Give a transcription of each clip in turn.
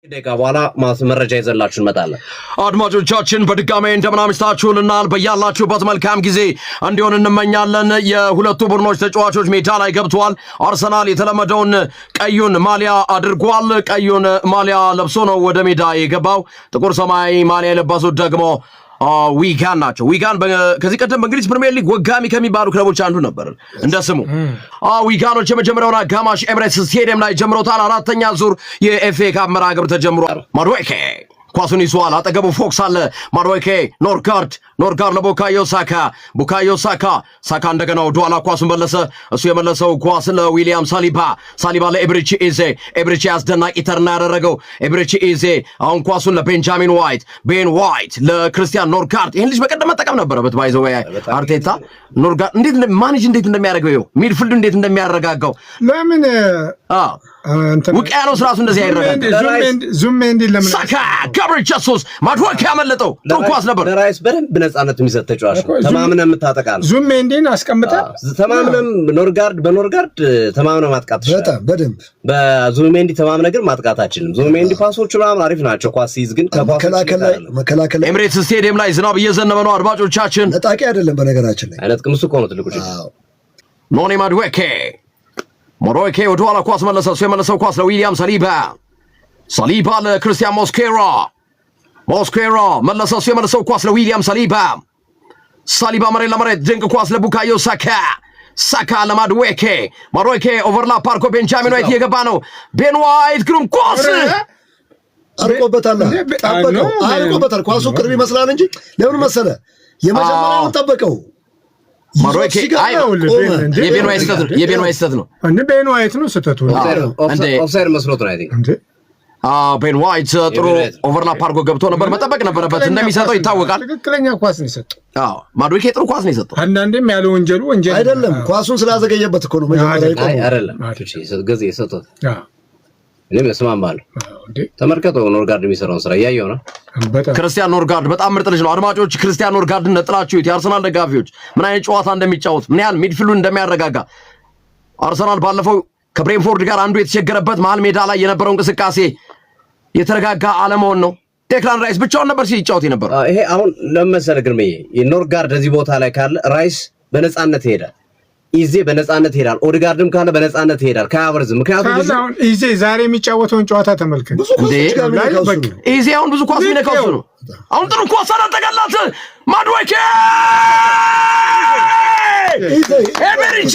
ደቂቃ በኋላ መረጃ ይዘላችሁ እንመጣለን። አድማጮቻችን በድጋሜ እንደምናምሽታችሁልናል። በያላችሁበት መልካም ጊዜ እንዲሆን እንመኛለን። የሁለቱ ቡድኖች ተጫዋቾች ሜዳ ላይ ገብተዋል። አርሰናል የተለመደውን ቀዩን ማሊያ አድርጓል። ቀዩን ማሊያ ለብሶ ነው ወደ ሜዳ የገባው። ጥቁር ሰማያዊ ማሊያ የለበሱት ደግሞ ዊጋን ናቸው። ዊጋን ከዚህ ቀደም በእንግሊዝ ፕሪሚየር ሊግ ወጋሚ ከሚባሉ ክለቦች አንዱ ነበር እንደ ስሙ። ዊጋኖች የመጀመሪያውን አጋማሽ ኤምሬትስ ስቴዲየም ላይ ጀምሮታል። አራተኛ ዙር የኤፍኤ ካፕ መርሃ ግብር ተጀምሯል። ማድዌኬ ኳሱን ይዟል። አጠገቡ ፎክስ አለ። ማድዌኬ ኖርጋርድ ለቡካዮ ሳካ እንደገና ወደ ኋላ ኳሱን መለሰ። እሱ የመለሰው ኳስ ለዊሊያም ሳሊባ ለኤብሪቺ ኤዜ አስደናቂ ተርና ያደረገው ኤብሪቺ ኤዜ አሁን ኳሱን ለቤንጃሚን ዋይት ለክርስቲያን ኖርጋርድ። ይህን ልጅ በቀደም መጠቀም ነበረበት ባይዘው አርቴታ። ኖርጋርድ እንዴት እንደሚያደርገው ይኸው ሚድፊልዱ እንዴት እንደሚያረጋጋው ለምን ውቅያኖስ ራሱ እንደዚህ ያደርጋል። ዙሜንዲ ለምን ሳካ ጋብሪኤል ጀሱስ ማድዌኬ ያመለጠው ጥሩ ኳስ ነበር። ለራይስ በደንብ ነፃነት የሚሰጥ ተጫዋች ነው። ተማምነህ የምታጠቃ ነው። ዙሜንዲን አስቀምጠህ ተማምነህ በኖርጋርድ ተማምነህ ማጥቃት በጣም በደንብ በዙሜንዲ ተማምነህ ግን ማጥቃት አችልም። ዙሜንዲ ፓሶቹ ምናምን አሪፍ ናቸው። ኳስ ሲይዝ ግን መከላከል ኤምሬትስ ስቴዲየም ላይ ዝናብ እየዘነበ ነው። አድማጮቻችን ነጣቂ አይደለም በነገራችን ላይ አይነት ቅምሱ እኮ ነው ትልቁ ችግር። ኖኒ ማድዌኬ ወደ ኋላ ኳስ መለሰ። እሱ የመለሰው ኳስ ለዊሊያም ሳሊባ ለክርስቲያን ሞስኬራ መለሰ። እሱ የመለሰው ኳስ ለዊሊያም ሳሊባ መሬት ለመሬት ድንቅ ኳስ ለቡካዮ ሳካ ለማድዌኬ ኦቨርላፕ አርኮ ቤንጃሚን ዋይት እየገባ ነው። ቤን ዋይት ግሩም ኳስ አርቆበታል። ኳሱ ቅርብ ይመስላል እንጂ ለምን መሰለ የመጀመሪያውን ጠበቀው። ማድዌኬ የቤን ዋይት ስህተት ነው። ቤን ዋይት ነው ስህተቱ። ኦፍሳይድ መስሎት ነው አይደል? ቤን ዋይት ጥሩ ኦቨርላፕ አድርጎ ገብቶ ነበር። መጠበቅ ነበረበት። እንደሚሰጠው ይታወቃል። ትክክለኛ ኳስ ነው የሰጠው። ማድዌኬ ጥሩ ኳስ ነው የሰጠው። አንዳንዴም ያለ ወንጀል አይደለም። ኳሱን ስላዘገየበት እኮ ነው መጀመሪያ ይቆም አይደለም። ገዜ የሰጠው እኔም እስማማለሁ። ተመልከተው ኖርጋርድ የሚሰራውን ስራ እያየው ነው። ክርስቲያን ኖርጋርድ በጣም ምርጥ ልጅ ነው። አድማጮች ክርስቲያን ኖርጋርድን ነጥላችሁት የአርሰናል ደጋፊዎች ምን አይነት ጨዋታ እንደሚጫወት ምን ያህል ሚድፊልዱን እንደሚያረጋጋ። አርሰናል ባለፈው ከብሬንፎርድ ጋር አንዱ የተቸገረበት መሃል ሜዳ ላይ የነበረው እንቅስቃሴ የተረጋጋ አለመሆን ነው። ዴክላን ራይስ ብቻውን ነበር ሲጫወት የነበረው። ይሄ አሁን ለመሰለ ግርምዬ ኖርጋርድ እዚህ ቦታ ላይ ካለ ራይስ በነፃነት ይሄዳል። ኢዜ በነፃነት ይሄዳል። ኦድጋርድም ካለ በነፃነት ይሄዳል። ካያቨርዝ ምክንያቱም አሁን ኢዜ ዛሬ የሚጫወተውን ጨዋታ ተመልከት። ኢዜ አሁን ብዙ ኳስ የሚነካው ነው። አሁን ጥሩ ኳስ አላጠቀላት ማድዌኬ ኤብሪቺ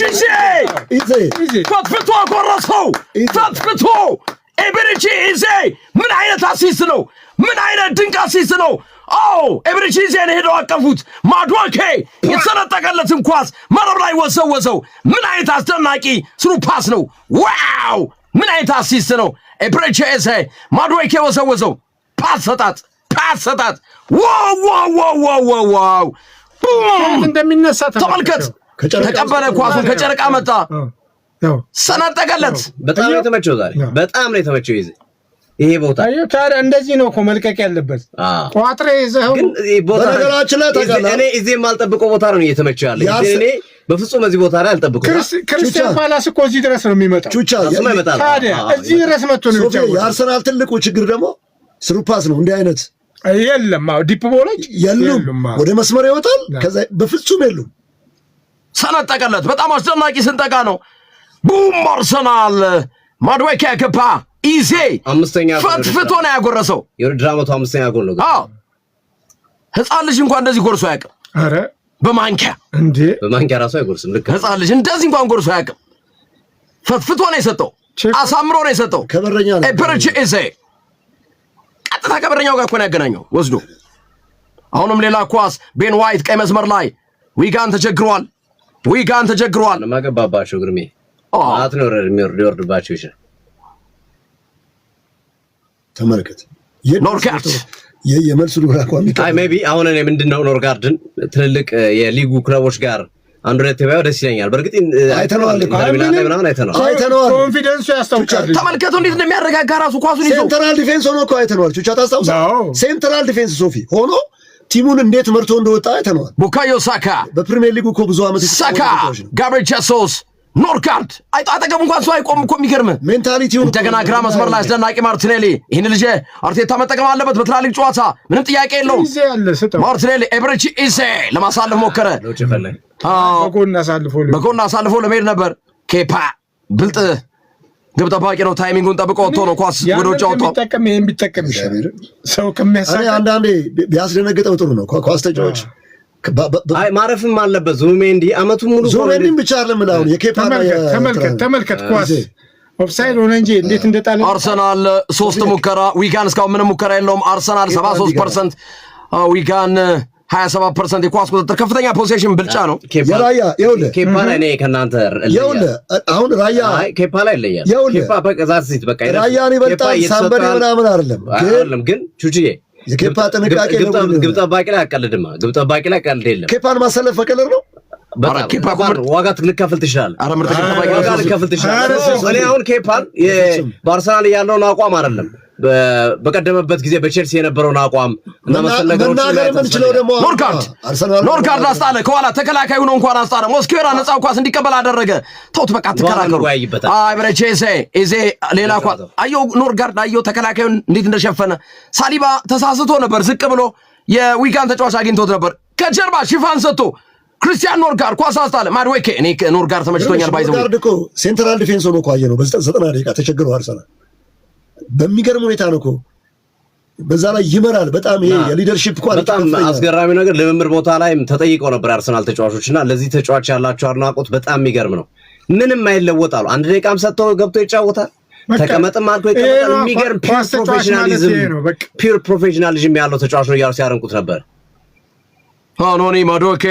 ፈትፍቶ አጎረሰው። ኤብሪቺ ኢዜ ምን አይነት አሲስት ነው! ምን አይነት ድንቅ አሲስት ነው! ኤብሪቺ ኢዜን ሄደው አቀፉት። ማድዌኬ የተሰነጠቀለትን ኳስ መረብ ላይ ወሰወሰው። ምን አይነት አስደናቂ ስሩ ፓስ ነው! ዋው! ምን አይነት አሲስት ነው! ኤብሪቺ ኢዜ ማድዌኬ ወሰወሰው። ፓስ ሰጣት። ዋው! እንደሚነሳ ተመልከት። ተቀበለ፣ ኳሱን ከጨረቃ መጣ፣ ሰነጠቀለት። በጣም ነው የተመቸው ዛሬ። በጣም ነው የተመቸው ይሄ ቦታ። ታዲያ እንደዚህ ነው እኮ መልቀቅ ያለበት። ቋጥሬ ይዘው ግን በነገራችን ላይ ታውቃለህ እኔ እዚህ የማልጠብቀው ቦታ ነው እየተመቸው ያለ። እኔ በፍጹም እዚህ ቦታ ላይ አልጠብቀው። ክርስቲያን ፓላስ እኮ እዚህ ድረስ ነው የሚመጣው። ታዲያ እዚህ ድረስ መጥቶ ነው የሚጫወተው። የአርሰናል ትልቁ ችግር ደግሞ ስሩ ፓስ ነው። እንዲህ አይነት የለም። ዲፕ ቦሎች የሉም። ወደ መስመር ይወጣል፣ ከዛ በፍጹም የሉም። ሰነጠቀለት። በጣም አስደናቂ ስንጠቃ ነው። ቡም! አርሰናል ማድዌኬ ገባ። ኢዜ ፈትፍቶ ነው ያጎረሰው። የውድድር ዓመቱ 5ኛ ጎል ነው። ህፃን ልጅ እንኳን እንደዚህ ጎርሶ አያውቅም። ኧረ በማንኪያ ራሱ አይጎርስም። ልክ ህፃን ልጅ እንደዚህ እንኳን ጎርሶ አያውቅም። ፈትፍቶ ነው የሰጠው። አሳምሮ ነው የሰጠው። ከበረኛ ነው ኤብሪቺ ኢዜ ቀጥታ ከበረኛው ጋር እኮ ነው ያገናኘው ወስዶ። አሁንም ሌላ ኳስ ቤን ዋይት ቀይ መስመር ላይ ዊጋን ተቸግሯል። ለማገባባቸው ግርሜ አት ነው የሚወርድባቸው ይችላል። ተመልከት ኖርጋርድ የመልሱ ዱራ ቋሚ ሜቢ አሁን እኔ ምንድነው ኖርጋርድን ትልልቅ የሊጉ ክለቦች ጋር አንድ ሁለት ተባዩ ደስ ይለኛል። በርግጥ አይተነዋል። ኮንፊደንሱ ያስታውቃል። ተመልከቱ እንዴት እንደሚያረጋጋ ራሱ ኳሱን ይዞ ሴንትራል ዲፌንስ ሆኖ እኮ አይተነዋል። ቹቻ ታስታውሳለህ? ሴንትራል ዲፌንስ ሶፊ ሆኖ ቲሙን እንዴት መርቶ እንደወጣ አይተነዋል። ቡካዮ ሳካ በፕሪሚየር ሊጉ እኮ ብዙ አመት ሳካ ጋብሪኤል ጀሱስ ኖርጋርድ አጠገቡ እንኳን ሰው አይቆም እኮ የሚገርም ሜንታሊቲው እንደገና ግራ መስመር ላይ አስደናቂ ማርቲኔሊ ይህን ልጅ አርቴታ መጠቀም አለበት በትላልቅ ጨዋታ ምንም ጥያቄ የለውም ማርቲኔሊ ኤብሬቺ ኢዜ ለማሳለፍ ሞከረ በጎን አሳልፎ ለመሄድ ነበር ኬፓ ብልጥ ግብ ጠባቂ ነው ታይሚንጉን ጠብቆ ወጥቶ ነው ኳስ ወደ ውጭ አውጥቶ የሚጠቀም ይሻላል ሰው ከሚያሳይ አንዳንዴ ቢያስደነግጠው ጥሩ ነው ኳስ ተጫዋች አይ ማረፍም አለበት ዙሜንዲ አመቱን ሙሉ ዙሜንዲ ብቻ አይደለም ነው የኬፓና ተመልከት ኳስ ኦፍሳይድ ሆነ እንጂ እንዴት እንደጣለ አርሰናል 3 ሙከራ ዊጋን እስካሁን ምንም ሙከራ የለውም አርሰናል 73% ዊጋን 27% የኳስ ቁጥጥር ከፍተኛ ፖሴሽን ብልጫ ነው የራያ ይኸውልህ ኬፓ ላይ ነው ከናንተ ይኸውልህ አሁን ራያ አይ ኬፓ ላይ ይለያል ኬፓ በቀዛት ሲት በቃ ራያን ይበልጣል ሳምበሪ ምናምን አይደለም ግን ቹቺዬ የኬፓ ጥንቃቄ ግብ ጠባቂ ላይ አቀልድማ ግብ ጠባቂ ላይ ቀልድ የለም ኬፓን ማሰለፍ ፈቀለር ነው ኬፓ ዋጋ ልከፍል ትችላለህ አረ ምርጥ ግብ ጠባቂ ዋጋ ልከፍል ትችላለህ እኔ አሁን ኬፓን በአርሰናል ያለውን አቋም አይደለም በቀደመበት ጊዜ በቼልሲ የነበረውን አቋም እና መሰለገሮች ላይ ተስለው ደግሞ ኖርጋርድ አስጣለ ከኋላ ተከላካዩ ነው እንኳን አስጣለ ሞስኬራ ነፃው ኳስ እንዲቀበል አደረገ ተውት በቃ ተከራከሩ አይ ብሬቼሴ ኢዜ ሌላ ኳስ አዮ ኖርጋርድ አዮ ተከላካዩን እንዴት እንደሸፈነ ሳሊባ ተሳስቶ ነበር ዝቅ ብሎ የዊጋን ተጫዋች አግኝቶት ነበር ከጀርባ ሽፋን ሰጥቶ ክርስቲያን ኖርጋርድ ኳስ አስጣለ ማድዌኬ እኔ ኖርጋርድ ተመችቶኛል ባይዘው ኖርጋርድ እኮ ሴንትራል ዲፌንስ ሆኖ ቋየ ነው በ90 ደቂቃ ተቸግሮ አርሰናል በሚገርም ሁኔታ ነው እኮ በዛ ላይ ይመራል በጣም ይሄ የሊደርሺፕ ኳሊቲ በጣም አስገራሚ ነገር ልምምድ ቦታ ላይም ተጠይቀው ነበር አርሰናል ተጫዋቾችና ለዚህ ተጫዋች ያላቸው አድናቆት በጣም የሚገርም ነው ምንም አይለወጣሉ አንድ ደቂቃም ሰጥተው ገብቶ ይጫወታል ተቀመጥም አልኮ ይቀመጣል የሚገርም ፒር ፕሮፌሽናሊዝም ያለው ተጫዋች ነው ያለው ሲያረንቁት ነበር ኖኒ ማዶኬ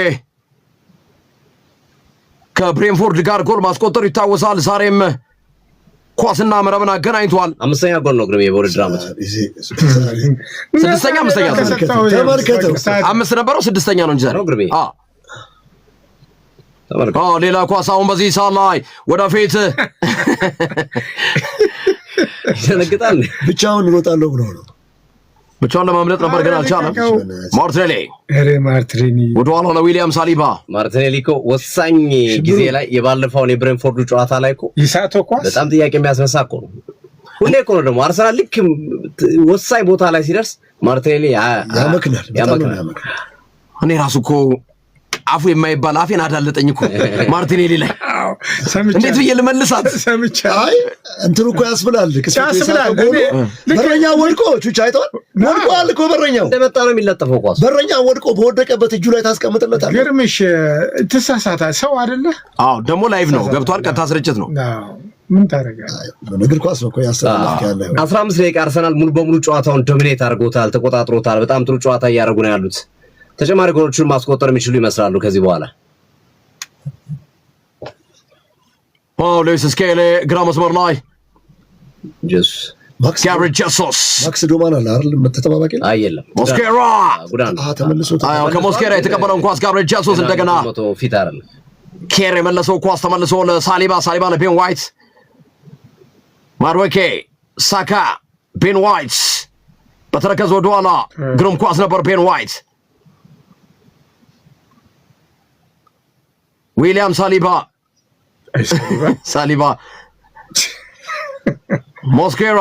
ከብሬንፎርድ ጋር ጎል ማስቆጠር ይታወሳል ዛሬም ኳስና መረብን አገናኝቷል አምስተኛ ጎል ነው ግሬም የቦርድ ድራማት ስድስተኛ ተመልከተው አምስት ነበረው ስድስተኛ ነው እንጂ ነው ግሬም ተመልከተው ሌላ ኳስ አሁን በዚህ ሰዓት ላይ ወደፊት ይነግጣል ብቻውን ይሮጣል ብሎ ነው ብቻውን ለማምለጥ ነበር ግን አልቻለም ማርቲኔሊ ወደኋላ ለዊሊያም ሳሊባ ማርቲኔሊ እኮ ወሳኝ ጊዜ ላይ የባለፈውን የብሬንፎርዱ ጨዋታ ላይ እኮ ይሳቶ ኳስ በጣም ጥያቄ የሚያስነሳ እኮ ነው ሁሌ እኮ ነው ደግሞ አርሰናል ልክ ወሳኝ ቦታ ላይ ሲደርስ ማርቲኔሊ ያመክናል እኔ ራሱ እኮ አፉ የማይባል አፌን አዳለጠኝ እኮ ማርቲኔሊ ላይ እንዴት ብዬ ልመልሳት አይ እንትሩ እኮ ያስብላል በረኛ ወድቆ ቹቻ አይቷል ወድቋል እኮ በረኛው እንደመጣ ነው የሚለጠፈው ኳስ በረኛ ወድቆ በወደቀበት እጁ ላይ ታስቀምጥለታል ግርምሽ ተሳሳታ ሰው አይደለ አዎ ደግሞ ላይቭ ነው ገብቷል ቀጥታ ስርጭት ነው ምን ታረጋለህ እግር ኳስ ነው እኮ ያስተላልፍ ያለው 15 ደቂቃ አርሰናል ሙሉ በሙሉ ጨዋታውን ዶሚኔት አድርጎታል ተቆጣጥሮታል በጣም ጥሩ ጨዋታ እያደረጉ ነው ያሉት ተጨማሪ ጎሎችን ማስቆጠር የሚችሉ ይመስላሉ ከዚህ በኋላ ሉዊስ ስኬሊ ግራ መስመር ላይ ጋብሪኤል ጀሱስ ማክስ ዶማን አለ አይደል ተጠባባቂ አይደለም ሞስኬራ ጉዳን ተመልሶ ከሞስኬራ የተቀበለውን ኳስ ጋብሪኤል ጀሱስ እንደገና ፊት አይደለም ኬር የመለሰው ኳስ ተመልሶ ለሳሊባ ለቤን ዋይት ማድዌኬ ሳካ ቤን ዋይት በተረከዘ ወደኋላ ግሩም ኳስ ነበር ቤን ዋይት ዊሊያም ሳሊባ ሞስኬራ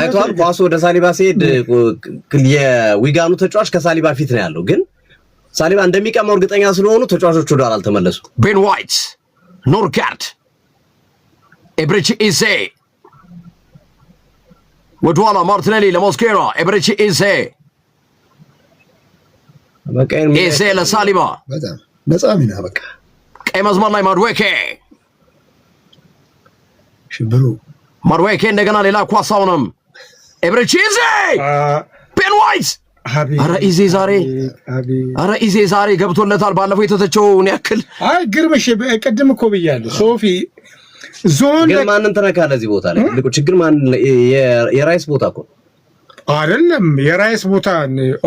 አይቷል ኳሱ ወደ ሳሊባ ሲሄድ የዊጋኑ ተጫዋች ከሳሊባ ፊት ነው ያለው ግን ሳሊባ እንደሚቀመው እርግጠኛ ስለሆኑ ተጫዋቾቹ ወደ ኋላ አልተመለሱ ቤን ዋይት ኖርጋርድ ኤብሬቺ ኢዜ ወደ ኋላ ማርቲኔሊ ለሞስኬራ ኤብሬቺ ኢዜ ኢዜ ለሳሊባ በጣም ነፃ ሚና በቃ ቀይ መስመር ላይ ማድዌኬ ሽብሩ ማድዌኬ እንደገና ሌላ ኳስ አሁንም ኤብሬቺ ኢዜ ቤን ዋይት አረ ኢዜ ዛሬ ገብቶለታል ባለፈው የተተቸውን ያክል አይ ግርምሽ ቀደም እኮ ብያለሁ ሶፊ ዞን ማንን ተነካለ እዚህ ቦታ ላይ ልቁ ችግር ማን የራይስ ቦታ እኮ አይደለም የራይስ ቦታ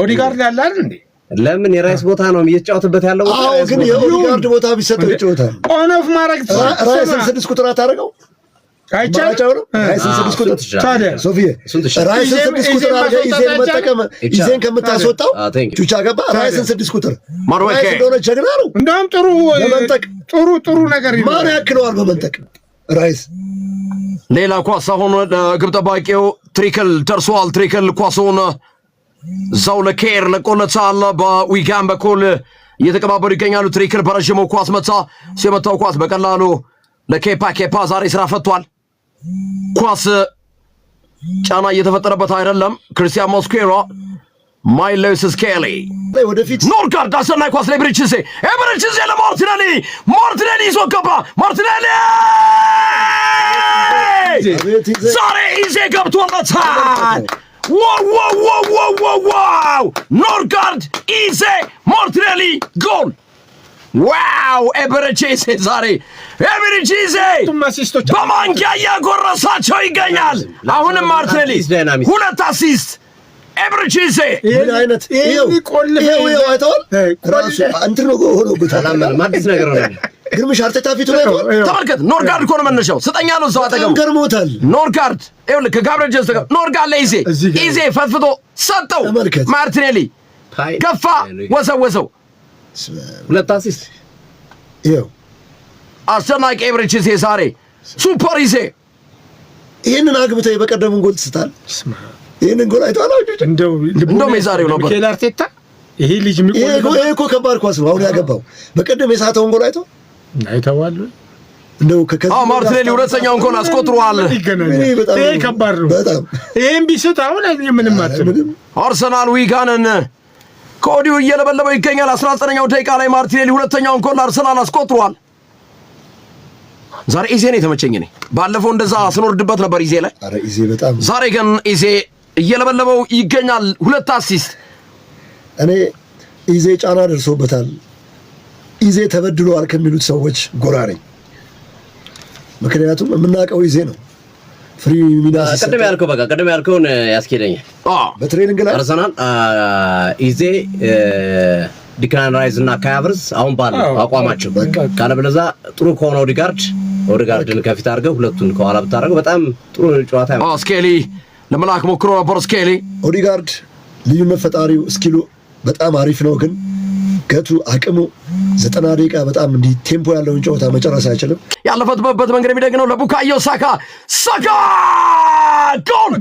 ኦዲጋርድ ያለ አይደል እንዴ ለምን የራይስ ቦታ ነው እየተጫወተበት ያለው ቦታ አዎ ግን የኦዲጋርድ ቦታ ቢሰጠው ይጫወታል ኦን ኦፍ ማድረግ ራይስን 6 ቁጥር አታረጋው አይቻልም። ራይስን 6 ቁጥር ታዲያ ሶፊዬ ራይስን 6 ቁጥር አድርገህ ኢዜን መጠቀም ኢዜን ከምታስወጣው ቹቻ ገባ ራይስን 6 ቁጥር ማርዌኬ እንደሆነ ጀግና ነው። እንደውም ጥሩ ነገር ማን ያክለዋል በመንጠቅ ራይስ። ሌላ ኳስ አሁን ግብ ጠባቂው ትሪክል ደርሷል። ትሪክል ኳሱን እዛው ለኬር ለቆለታል። በዊጋን በኩል እየተቀባበሉ ይገኛሉ። ትሪክል በረዥሙ ኳስ መታ። ሲመታው ኳስ በቀላሉ ለኬፓ ዛሬ ስራ ፈቷል። ኳስ ጫና እየተፈጠረበት አይደለም። ክርስቲያን ሞስኬራ ማይልስ ስኬሊ ወደፊት ኖርጋርድ አሰናይ ኳስ ለብሪችሴ ለማርቲኔሊ ይዞ ገባ። ማርቲኔሊ ዛሬ ኢዜ ገብቶለታል። ዋው ኖርጋርድ ኢዜ ማርቲኔሊ ጎል ዋው ኤበረቺሴ ዛሬ ኤበረቺሴ በማንኪያ እያጎረሳቸው ይገኛል። አሁንም ማርቲኔሊ 2 አሲስት ኤበረቺሴ ምን አይነት ይሄው አይተዋል። ራሱ እንትን ነው ሆኖበታል። ማዲስ ነገር ነው። ግርምሽ አርቴታ ፊቱ ላይ ተመልከት። ኖርጋርድ እኮ ነው መነሻው። ስጠኛለሁ እዛው አጠገቡ ገርሞታል። ኖርጋርድ ይኸውልህ ከጋብሪኤል ጀስት ኖርጋርድ ለኢዜ ኢዜ ፈትፍቶ ሰጠው። ማርቲኔሊ ገፋ ወሰወሰው 2 አሲስት ይኸው አስደናቂ ኤበረቺሴ ዛሬ ሱፐር ኢዜ ይሄንን አግብተው በቀደሙን ጎል ትስታል። ይሄንን ጎል አይተዋል። እንደውም የዛሬው ነበር ሚኬል አርቴታ ይሄ ልጅ ይሄ እኮ ከባድ ኳስ ነው አሁን ያገባው። በቀደም የሳተውን ጎል አይተዋል። እንደው ማርቲኔሊ ሁለተኛውን ጎል አስቆጥሯል። ይሄ ከባድ ነው በጣም። ይሄን ቢስት አሁን ምንም አትልም። አርሰናል ዊጋንን ከወዲሁ እየለበለበው ይገኛል። 19ኛው ደቂቃ ላይ ማርቲኔሊ ሁለተኛውን ጎል አርሰናል አስቆጥሯል። ዛሬ ኢዜ ነው የተመቸኝ። እኔ ባለፈው እንደዛ ስንወርድበት ነበር ኢዜ ላይ። አረ ኢዜ በጣም ዛሬ ግን ኢዜ እየለበለበው ይገኛል። 2 አሲስት። እኔ ኢዜ ጫና ደርሶበታል። ኢዜ ተበድሏል ከሚሉት ሰዎች ጎራ ነኝ። ምክንያቱም የምናውቀው ኢዜ ነው። ፍሪ ሚናስ ቀደም ያልከውን ያስኬደኛል። በትሬኒንግ ላይ አርሰናል ኢዜ ዲክላን ራይዝ እና ካያብርስ አሁን ባለው አቋማቸው ካለበለዛ ጥሩ ከሆነ ኦዲጋርድን ከፊት አድርገው ሁለቱን ከኋላ ብታደርገው በጣም ጥሩ ጨዋታ ነው። ስኬሊ ለመላክ ሞክሮ ነበር። ስኬሊ ኦዲጋርድ ልዩነት ፈጣሪው ስኪሉ በጣም አሪፍ ነው፣ ግን ገቱ አቅሙ 90 ደቂቃ በጣም እንዲህ ቴምፖ ያለውን ጨዋታ መጨረስ አይችልም። ያለፈበት መንገድ የሚደግነው ለቡካዮ ሳካ ጎል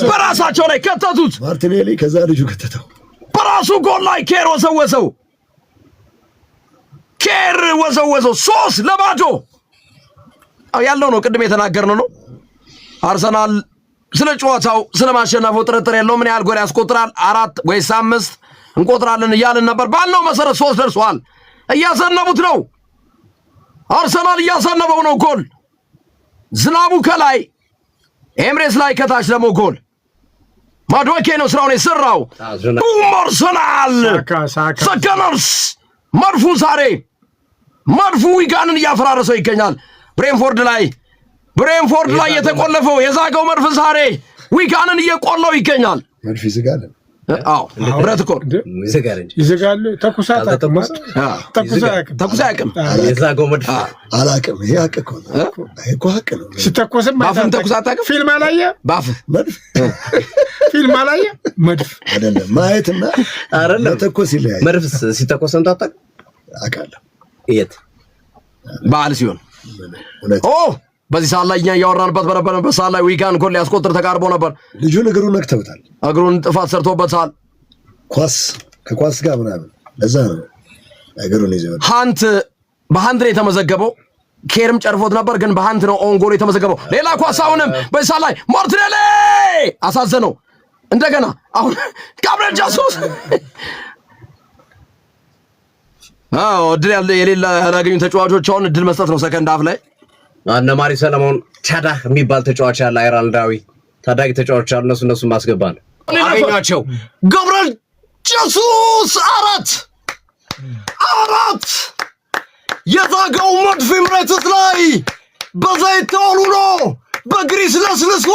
በራሳቸው ላይ ከተቱት። ማርቲኔሊ ከዛ ልጁ ከተተው በራሱ ጎል ላይ ኬር ወዘወዘው 3-0 ያለው ነው። ቅድም የተናገርነው ነው። አርሰናል ስለ ጨዋታው ስለ ማሸነፉ ጥርጥር የለው። ምን ያህል ጎል ያስቆጥራል 4 ወይስ 5 እንቆጥራለን እያልን ነበር። ባልነው መሰረት 3 ደርሷል። እያሰነቡት ነው። አርሰናል እያሰነበው ነው። ጎል ዝናቡ ከላይ ኤምሬስ ላይ ከታች ደግሞ ጎል ማድዌኬ ነው ስራውን የሰራው። አርሰናል ሰከነርስ መድፉ ዛሬ መድፉ ዊጋንን እያፈራረሰው ይገኛል። ብሬንፎርድ ላይ የተቆለፈው የዛገው መድፍ ዛሬ ዊጋንን እየቆለው ይገኛል። መድፍ ይዘጋል። አዎ ብረት እኮ ይዘጋል። ተኩሳታቅም የዛገው መድፍ አላቅም። ይሄ ሀቅ እኮ ነው። እኮ ሀቅ ነው። ሲተኮስም ባፍን ተኩሳታቅም ፊልም አላየ ባፍ መድፍ ፊልም አላየ መድፍ አይደለም ማየትና አይደለም ተኮስ ይለያል። መድፍ ሲተኮስ እንታጣቅ አውቃለሁ። የት በዓል ሲሆን በዚህ ሰዓት ላይ እኛ እያወራንበት በነበረበት ሰዓት ላይ ዊጋን ጎል ሊያስቆጥር ተቃርቦ ነበር። ልጁን እግሩን ነክተውታል። እግሩን ጥፋት ሰርቶበታል። ከኳስ ጋር ምናምን ለዛ ነው እግሩን ይዘው በሃንት ነው የተመዘገበው። ኬርም ጨርፎት ነበር፣ ግን በሃንት ነው ኦን ጎል የተመዘገበው። ሌላ ኳስ አሁንም በዚህ ሰዓት ላይ ማርቲኔሊ አሳዘነው። እንደገና አሁን ጋብሪኤል ጃሱስ እድል የሌለ ያላገኙ ተጫዋቾች አሁን እድል መስጠት ነው። ሰከንድ ሃፍ ላይ እነ ማሪ ሰለሞን ቻዳህ የሚባል ተጫዋች ያለ አይርላንዳዊ ታዳጊ ተጫዋች ያሉ እነሱ ማስገባ ነው አገኛቸው። ጋብሪኤል ጃሱስ 4 የዛገው መድፍ ኤምሬትስ ላይ በዘይት ተወልውሎ በግሪስ ለስልሶ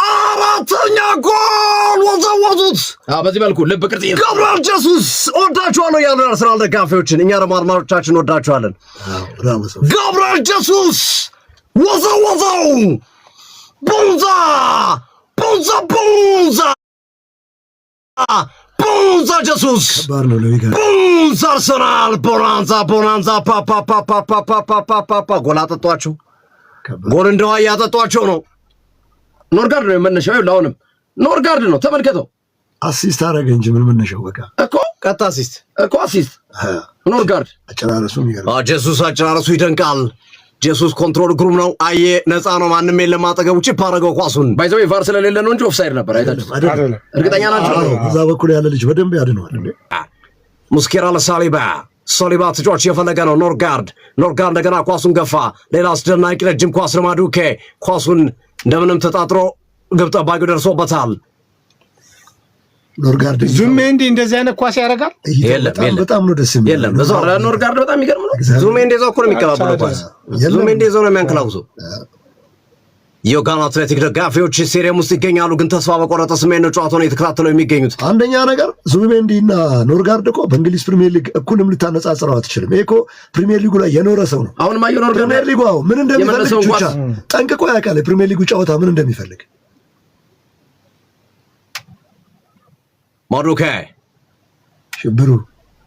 4ኛ ጎል ወዘወዙት። በዚህ መልኩ ልብ ቅርጽ ጋብሪኤል ጃሱስ ወዳችኋለሁ ያሉ አርሰናል ደጋፊዎችን፣ እኛ ደግሞ አድማጮቻችን ወዳችኋለን። ጋብሪኤል ጃሱስ ወዛው ቦንዛ ጀሱስ ቦንዛ አርሰናል ቦናንዛ ፓ ጎል አጠጧቸው። ጎል እንደዋ ያጠጧቸው ነው። ኖርጋርድ ነው የመነሻው። አሁንም ኖርጋርድ ነው ተመልከተው። አሲስት አደረገ እንጂ ምን መነሻው በቃ እኮ ቀጣ አሲስት ኖርጋርድ አጨራረሱ ይገርም። ጀሱስ አጨራረሱ ይደንቃል። ጀሱስ ኮንትሮል ግሩም ነው። አየ ነፃ ነው። ማንም የለም አጠገቡ። ቺፕ አደረገው ኳሱን። ባይዘው ቫር ስለሌለ ነው እንጂ ኦፍሳይድ ነበር። አይታችሁ እርግጠኛ ናቸው። እዛ በኩል ያለ ልጅ በደንብ ያድነዋል። ሙስኬራ ለሳሊባ ተጫዋች የፈለገ ነው። ኖርጋርድ እንደገና ኳሱን ገፋ። ሌላ አስደናቂ ረጅም ኳስ ለማዱኬ። ኳሱን እንደምንም ተጣጥሮ ግብ ጠባቂው ደርሶበታል። ኖርጋርድ ዙሜንዲ እንደዚህ አይነት ኳስ ያደርጋል። በጣም ነው ደስ የሚል። የለም በዛው ኖርጋርድ በጣም ይገርም ነው። ዙሜንዲ እዛው እኮ ነው የሚቀባበለው ኳስ። ዙሜንዲ እዛው ነው የሚያንከላውሰው። የኡጋንዳ አትሌቲክ ደጋፊዎች ስቴዲየም ውስጥ ይገኛሉ፣ ግን ተስፋ በቆረጠ ስሜት ነው ጨዋታውን እየተከታተለው የሚገኙት። አንደኛ ነገር ዙሜንዲ እና ኖርጋርድ እኮ በእንግሊዝ ፕሪሚየር ሊግ እኩልም ልታነጻጽረው አትችልም። ይሄ እኮ ፕሪሚየር ሊጉ ላይ የኖረ ሰው ነው። አሁን ማየው ኖርጋርድ ፕሪሚየር ሊጉ ምን እንደሚፈልግ ብቻ ጠንቅቆ ያውቃል። የፕሪሚየር ሊጉ ጨዋታ ምን እንደሚፈልግ ማዱኬ ሽብሩ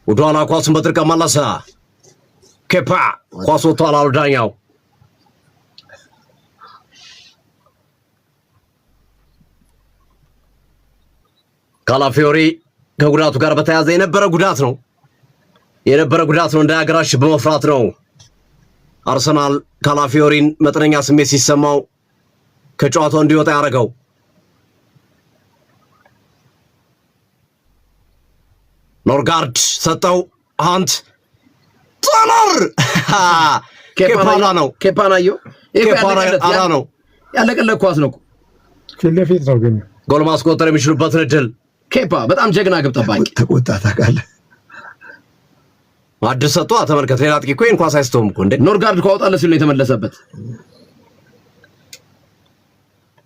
ወደኋላ ኳሱን በጥርቀት መለሰ። ኬፓ ኳሱ ወጥቷል አሉ ዳኛው። ካላፊዮሪ ከጉዳቱ ጋር በተያያዘ የነበረ ጉዳት ነው እንዳያገራሽ በመፍራት ነው አርሰናል ካላፊዮሪን መጠነኛ ስሜት ሲሰማው ከጨዋታው እንዲወጣ ያደረገው። ኖርጋርድ ሰጠው። ሃንት ጣላር ኬፓና ነው ያለቀለት ኳስ ነው። ፊት ለፊት ነው ግን ጎል ማስቆጠር የሚችሉበትን እድል ኬፓ በጣም ጀግና ግብ ጠባቂ ተቆጣ ታውቃለህ። አዲስ ሰጥቶ ተመልከት። ሌላ አጥቂ እኮ ይሄን ኳስ አይስተውም እኮ እንዴ። ኖርጋርድ ካወጣለት ሲል ነው የተመለሰበት።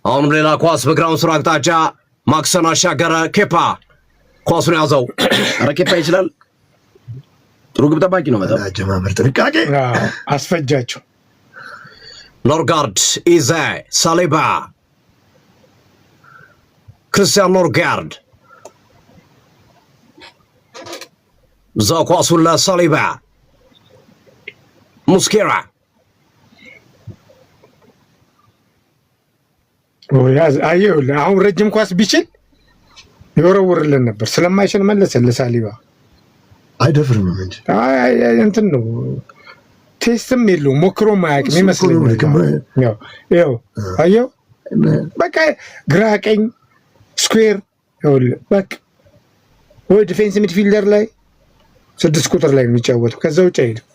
አሁንም ሌላ ኳስ በግራውን ስራ አቅጣጫ ማክሰን አሻገረ። ኬፓ ኳሱን ያዘው። ኧረ ኬፓ ይችላል። ጥሩ ግብ ጠባቂ ነው። በጣም አጀማመር ጥንቃቄ አስፈጃቸው። ኖርጋርድ ኢዜ ሳሊባ ክርስቲያን ኖርጋርድ ኳሱን ለሳሊባ ሙስኬራ አየሁልህ። አሁን ረጅም ኳስ ቢችል ይወረውርልን ነበር። ስለማይችል መለሰ ለሳሊባ። አይደፍርም እንጂ እንትን ነው ቴስትም የለውም ሞክሮም አያውቅም ይመስለኛል። ያው አየው በቃ ግራ ቀኝ ስኩዌር ይኸውልህ በቃ ወይ ዲፌንስ ሚድፊልደር ላይ 6 ቁጥር ላይ የሚጫወተው ከዛ ውጭ አይደለም።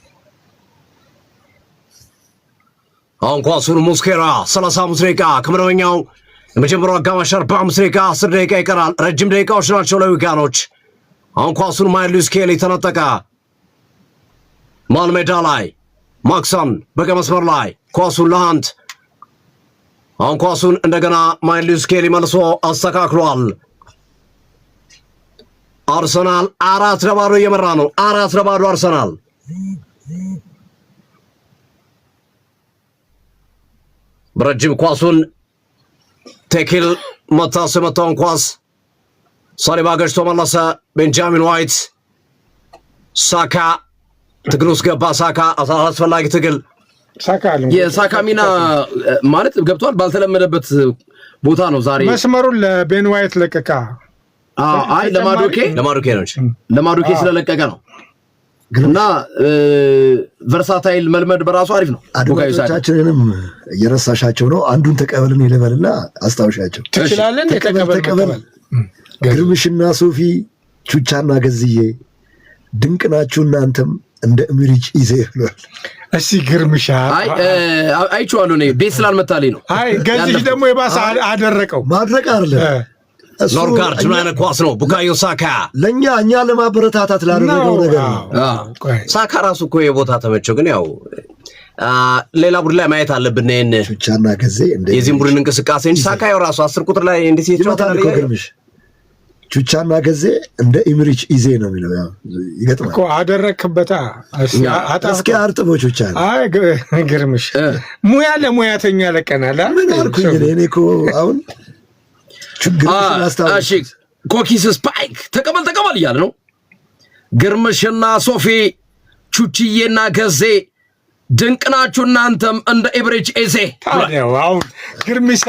አሁን ኳሱን ሙስኬራ 35 ደቂቃ ከመደበኛው የመጀመሪያው አጋማሽ 45 ደቂቃ 10 ደቂቃ ይቀራል። ረጅም ደቂቃዎች ናቸው ለዊጋኖች። አሁን ኳሱን ማይልስ ስኬሊ ተነጠቀ። መሃል ሜዳ ላይ ማክሰን በቀኝ መስመር ላይ ኳሱን ለሃንት። አሁን ኳሱን እንደገና ማይልስ ስኬሊ መልሶ አስተካክሏል። አርሰናል 4-0 እየመራ ነው። 4-0 አርሰናል። በረጅም ኳሱን ቴኪል መታስ የመታውን ኳስ ሳሊባ ገጭቶ መለሰ። ቤንጃሚን ዋይት ሳካ ትግል ውስጥ ገባ። ሳካ አስፈላጊ ትግል የሳካ ሚና ማለት ገብቷል። ባልተለመደበት ቦታ ነው ዛሬ መስመሩን ለቤን ዋይት ለቀቃ። አይ ለማዱኬ ነው ለማዱኬ ስለለቀቀ ነው። እና ቨርሳታይል መልመድ በራሱ አሪፍ ነው። አድማጮቻችንንም እየረሳሻቸው ነው። አንዱን ተቀበልን ይለበልና አስታውሻቸው ትችላለን። ተቀበል ግርምሽና ሶፊ ቹቻና ገዝዬ ድንቅ ናችሁ እናንተም እንደ እምሪጭ ይዘ ይሏል። እሺ ግርምሻ አይቼዋለሁ እኔ ቤት ስላልመታልኝ ነው። አይ ገዝሽ ደግሞ የባሰ አደረቀው ማድረቅ አይደለም። ኖርጋርድ ምን አይነት ኳስ ነው? ቡካዮ ሳካ ለኛ ለማበረታታት ላደረገው ነገር ነው። ሳካ ራሱ እኮ የቦታ ተመቸው። ግን ያው ሌላ ቡድን ላይ ማየት አለብን። እኔን ቹቻና ገዜ የዚህም ቡድን እንቅስቃሴ እንጂ ሳካ ያው ራሱ 10 ቁጥር ላይ እንዴት ይጫወታል? ቹቻና ገዜ እንደ ኢምሪች ኢዜ ነው የሚለው ያው ይገጥማል እኮ አደረክበታ እስኪ አርጥቦ ቹቻ አይ ግርምሽ ሙያ ለሙያተኛ ለቀናላ ምን አልኩኝ እኔ እኮ አሁን ችግር እሺ ኮኪስ ስፓይክ ተቀበል እያለ ነው ግርምሽና ሶፊ ቹቺዬና ገዜ ድንቅ ናችሁ እናንተም እንደ ኢብሪች ኢዜ ታዲያው አሁን ግርምሽ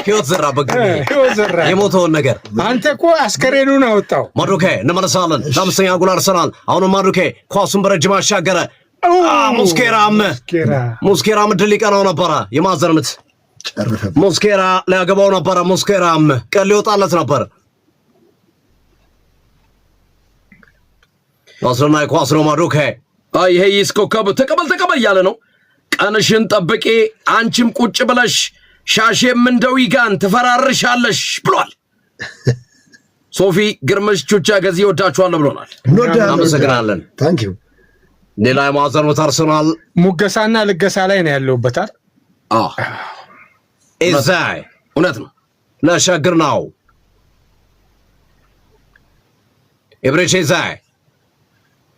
ህይወት ዘራበት የሞተውን ነገር አንተ እኮ አስከሬኑን አወጣው ማዱኬ እንመለሳለን ለአምስተኛ ጎል አርሰናል አሁን ማዱኬ ኳሱን በረጅም አሻገረ ሙስኬራም ድል ሊቀናው ነበረ የማዕዘን ምት ሙስኬራ ሊያገባው ነበረ ሙስኬራም ቀል ሊወጣለት ነበር አስረናይ ኳስ ነው ማዱኬ ይሄ ይስኮከብ ተቀበል እያለ ነው ቀንሽን ጠብቂ አንቺም ቁጭ ብለሽ ሻሼም እንደው ይጋን ትፈራርሻለሽ ብሏል ሶፊ ግርምሽ ቹቻ ገዚ ወዳችኋል ብሎናል እናመሰግናለን ታንክ ዩ ሌላ የማዕዘን ምት አርሰናል ሙገሳና ልገሳ ላይ ነው ያለውበታል ኢዛይ እውነት ነው ለሻግር ነው ኢብሪች ኢዛይ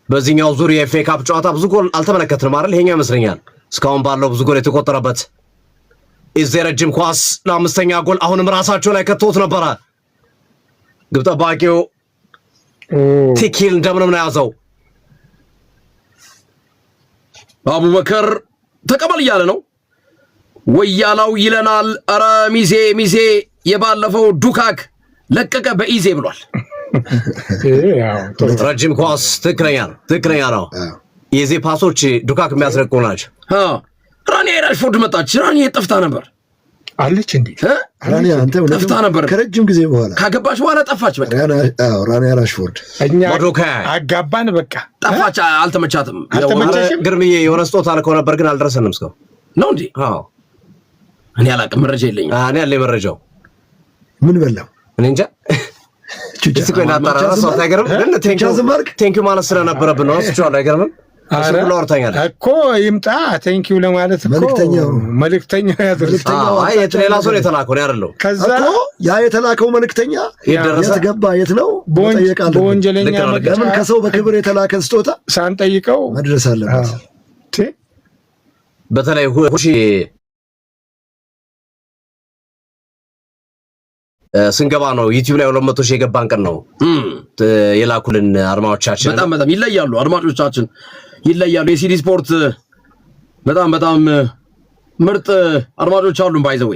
በዚህኛው ዙር የኤፍኤ ካፕ ጨዋታ ብዙ ጎል አልተመለከትንም አይደል ይሄኛው ይመስለኛል እስካሁን ባለው ብዙ ጎል የተቆጠረበት ኢዛይ ረጅም ኳስ ለአምስተኛ ጎል አሁንም ራሳቸው ላይ ከተውት ነበረ ግብ ጠባቂው ቲኪል እንደምንም ነው ያዘው አቡበከር ተቀበል እያለ ነው ወያላው ይለናል አረ ሚዜ የባለፈው ዱካክ ለቀቀ በኢዜ ብሏል ረጅም ኳስ ትክክለኛ ነው የዜ ፓሶች ዱካክ የሚያስረቁ ናቸው ራኒ ራሽፎርድ መጣች ራኒ ጠፍታ ነበር አለች እንዴ ራኒ አንተ ጠፍታ ነበር ከረጅም ጊዜ በኋላ ካገባች በኋላ ጠፋች በቃ ራኒ ራሽፎርድ እኛ አጋባን በቃ ጠፋች አልተመቻትም ግርምዬ የሆነ ስጦታ አልከው ነበር ግን አልደረሰንም እስካሁን ነው እንዴ እኔ አላውቅም መረጃ የለኝም እኔ ያለኝ መረጃው ምን በላው እኔ እንጃ ቹቺ ኮና ታራራ ሶታ አይገርም ግን ቴንኪው ማለት ስለነበረብን ነው እሱ አይገርምም አሰብሎ ወርታኛል እኮ ይምጣ ቴንኪው ለማለት እኮ መልእክተኛው ያድርግልኝ አይ የትሌላ ሰው የተላከው ነው አይደለም እኮ ያ የተላከው መልእክተኛ የት ገባ የት ነው ጠይቃለሁ በወንጀለኛ ለምን ከሰው በክብር የተላከ ስጦታ ሳንጠይቀው መድረስ አለበት በተለይ ሁሺ ስንገባ ነው ዩቲዩብ ላይ 200 ሺህ የገባን ቀን ነው የላኩልን አድማጮቻችን በጣም ይለያሉ አድማጮቻችን ይለያሉ የሲዲ ስፖርት በጣም ምርጥ አድማጮች አሉን ባይዘው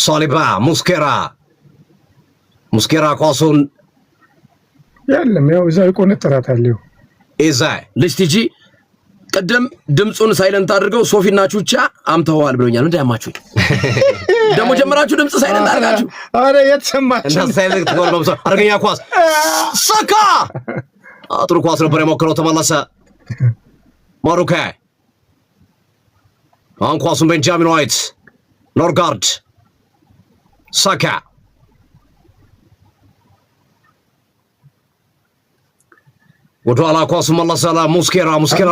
ሶሊባ ሙስኬራ ኳሱን ያለም ያው እዛው ይቆነጥራታል ኢዛይ ልስቲጂ ቀደም ድምጹን ሳይለንት አድርገው ሶፊና ቹቻ አምተዋል ብሎኛል እንዳያማችሁ ደሞ ጀመራችሁ ድምጽ ሳይለንት አድርጋችሁ አረ የተሰማችሁ እንደ ሳይለንት ተቆርበም አርገኛ ኳስ ሳካ አጥሩ ኳስ ነበር የሞከረው ተመለሰ ማሩካ አሁን ኳሱን ቤንጃሚን ዋይት ኖርጋርድ ሳካ ወደኋላ ኳሱ መለሰላ ሙስኬራ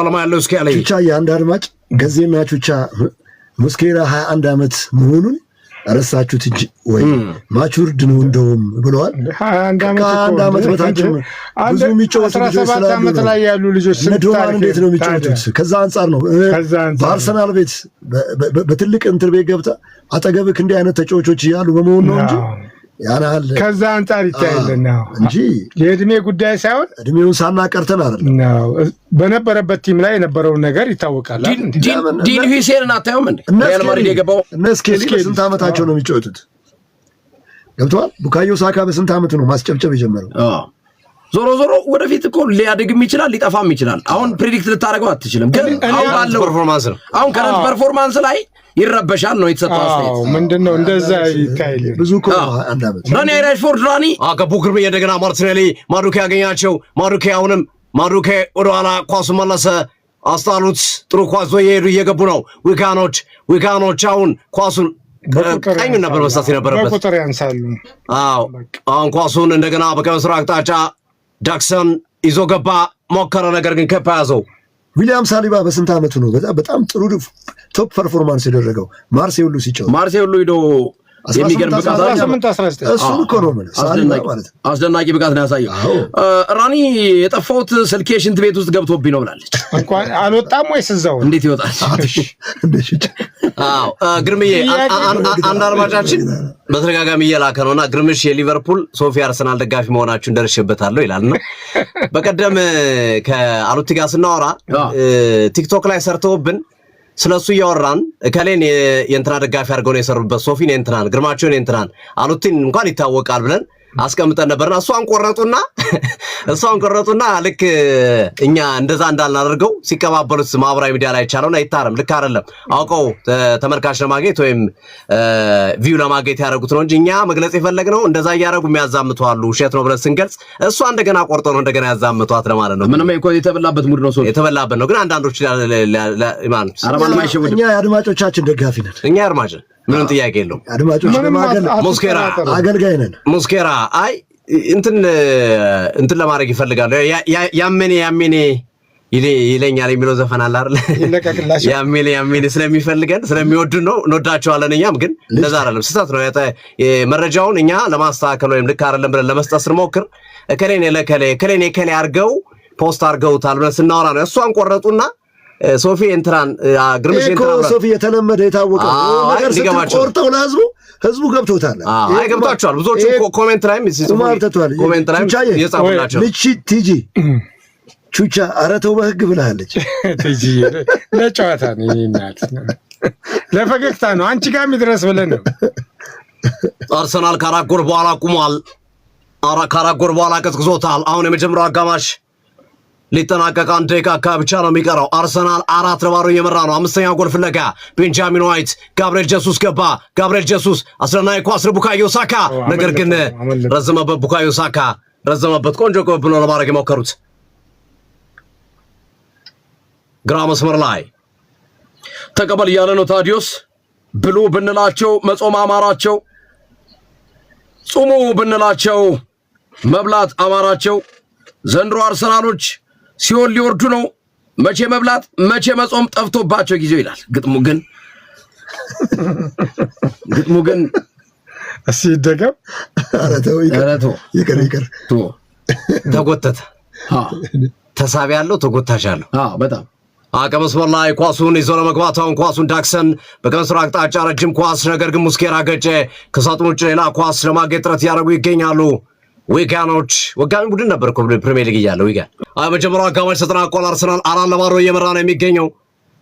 ለማያለው እስኪ ያለኝ ቹቻ የአንድ አድማጭ ገዜና ቹቻ ሙስኬራ 21 ዓመት መሆኑን አረሳችሁት እንጂ ወይ ማቹርድ ነው እንደውም ብለዋል 21 ዓመት በታች ብዙ የሚጫወቱ ልጆች 17 ዓመት ላይ ያሉ ልጆች ታሪክ እንዴት ነው የሚጫወቱት ከዛ አንፃር ነው በአርሰናል ቤት በትልቅ እንትን ቤት ገብታ አጠገብክ እንዲህ አይነት ተጫዋቾች ያሉ በመሆኑ ነው እንጂ ያናል ከዛ አንፃር ይታያልና እንጂ የእድሜ ጉዳይ ሳይሆን እድሜውን ሳናቀርተን አይደል ነው በነበረበት ቲም ላይ የነበረው ነገር ይታወቃል ዲን ሁሴንን አታየውም እንዴ ሪያል ማድሪድ የገባው እነስኬሊ በስንት ዓመታቸው ነው የሚጫወቱት ገብቷል ቡካዮ ሳካ በስንት ዓመቱ ነው ማስጨብጨብ የጀመረው ዞሮ ወደፊት እኮ ሊያድግም ይችላል ሊጠፋም ይችላል አሁን ፕሬዲክት ልታረጋው አትችልም ግን አሁን ባለው ፐርፎርማንስ ነው አሁን ከረንት ፐርፎርማንስ ላይ ይረበሻል ነው የተሰጠው አስተያየት ምንድነው እንደዛ ይታይል ብዙ እኮ አንድ ዓመት ራኒ ራሽፎርድ ራኒ አገቡክር እንደገና ማርቲኔሊ ማዱኬ ያገኛቸው ማዱኬ ወደኋላ ኳሱ መለሰ አስጣሉት ጥሩ ኳስ ይሄዱ እየገቡ ነው ዊጋኖች አሁን ኳሱን ቀኝ ነበር መስጠት የነበረበት በቁጥር ያንሳሉ አሁን ኳሱን እንደገና በቀኝ አቅጣጫ ዳክሰን ይዞ ገባ ሞከረ ነገር ግን ከፓ ያዘው ዊሊያም ሳሊባ በስንት ዓመቱ ነው በጣም ጥሩ ቶፕ ፐርፎርማንስ ያደረገው ማርሴይ ሁሉ ሲጫወት ማርሴይ ሁሉ ሄዶ የሚገርም ብቃት 18-19 እሱን እኮ ነው ማለት አስደናቂ ብቃት ነው ያሳየው። ራኒ የጠፋሁት ስልኬ ሽንት ቤት ውስጥ ገብቶብኝ ነው ብላለች። እንኳን አልወጣም ወይስ እዛው እንዴት ይወጣል? አዎ ግርምዬ አንድ አድማጫችን በተደጋጋሚ እየላከ ነውና ግርምሽ የሊቨርፑል ሶፊ አርሰናል ደጋፊ መሆናችሁን ደርሼበታለሁ ይላልና በቀደም ከአሉቲ ጋር ስናወራ ቲክቶክ ላይ ሰርተውብን ስለሱ እያወራን እከሌን የእንትና ደጋፊ አድርገው ነው የሰሩበት ሶፊን የእንትናን ግርማቸውን የእንትናን አሉቲን እንኳን ይታወቃል ብለን አስቀምጠን ነበርና እሷን ቆረጡና ልክ እኛ እንደዛ እንዳልናደርገው ሲቀባበሉት ማህበራዊ ሚዲያ ላይ ቻለውና ይታረም ልክ አይደለም አውቀው ተመልካች ለማግኘት ወይም ቪው ለማግኘት ያደረጉት ነው እንጂ እኛ መግለጽ የፈለግነው እንደዛ እያደረጉ የሚያዛምቱ አሉ ውሸት ነው ብለን ስንገልጽ እሷ እንደገና ቆርጦ ነው እንደገና ያዛምቷት ለማለት ነው። ምንም እኮ የተበላበት ሙድ ነው የተበላበት ነው። ግን አንዳንዶች አረማን ማይሸውድ እኛ አድማጮቻችን ደጋፊ ነን። እኛ አድማጭን ምንም ጥያቄ የለውም። አድማጮች ሙስኬራ አገልጋይ ነን። ሙስኬራ አይ እንትን ለማድረግ ይፈልጋሉ። ያሜኔ ይለኛል የሚለው ዘፈን አለ አይደል? ያሜኔ ስለሚፈልገን ስለሚወዱን ነው እንወዳቸዋለን። እኛም ግን እንደዛ አይደለም፣ ስህተት ነው። መረጃውን እኛ ለማስተካከል ወይም ልክ አይደለም ብለን ለመስጠት ስንሞክር እከሌን አድርገው ፖስት አድርገውታል ብለን ስናወራ ነው እሷን ቆረጡና ሶፊ እንትራን ግርምሽ እንትራን ሶፊ የተለመደ የታወቀ ነገር ስትቆርጠው ለህዝቡ ገብቶታል። አይ ገብቷቸዋል። ብዙዎቹ ኮሜንት ላይም የጻፉላቸው ልቺ ቲጂ ቹቻ ኧረ ተው በህግ ብላለች። ቲጂ ለጨዋታ ነው እናት ለፈገግታ ነው አንቺ ጋር የሚድረስ ብለን ነው። አርሰናል ከአራት ጎል በኋላ ቁሟል። ከአራት ጎል በኋላ ቀዝቅዞታል። አሁን የመጀመሪያው አጋማሽ ሊጠናቀቅ 1 ደቂቃ ብቻ ነው የሚቀረው። አርሰናል 4-0 እየመራ ነው። አምስተኛው ጎል ፍለጋ ቤንጃሚን ዋይት ጋብሪኤል ጀሱስ ገባ። ጋብሪኤል ጀሱስ አስደናቂ ኳስ ቡካዮ ሳካ፣ ነገር ግን ረዘመበት። ቡካዮ ሳካ ረዘመበት። ቆንጆ ቅብብል ነው ለማድረግ የሞከሩት። ግራ መስመር ላይ ተቀበል እያለ ነው ታዲዮስ። ብሉ ብንላቸው መጾም አማራቸው፣ ጹሙ ብንላቸው መብላት አማራቸው። ዘንድሮ አርሰናሎች ሲኦል ሊወርዱ ነው። መቼ መብላት መቼ መጾም ጠፍቶባቸው ጊዜው ይላል ግጥሙ። ግን እሺ ደገም ይቀር ተጎተተ። ተሳቢ ያለው ተጎታች አለው። በጣም መስመር ላይ ኳሱን ይዞ ለመግባት አሁን ኳሱን ዳክሰን በቀንስራ አቅጣጫ ረጅም ኳስ፣ ነገር ግን ሙስኬራ ገጨ። ከሳጥኑ ውጭ ሌላ ኳስ ለማግኘት ጥረት ያደረጉ ይገኛሉ። ዊጋኖች ወጋን ቡድን ነበር እኮ ፕሪሚየር ሊግ እያለ ዊጋን መጀመሪያው አጋማሽ ተጠናቋል። አርሰናል 4-0 እየመራ ነው የሚገኘው።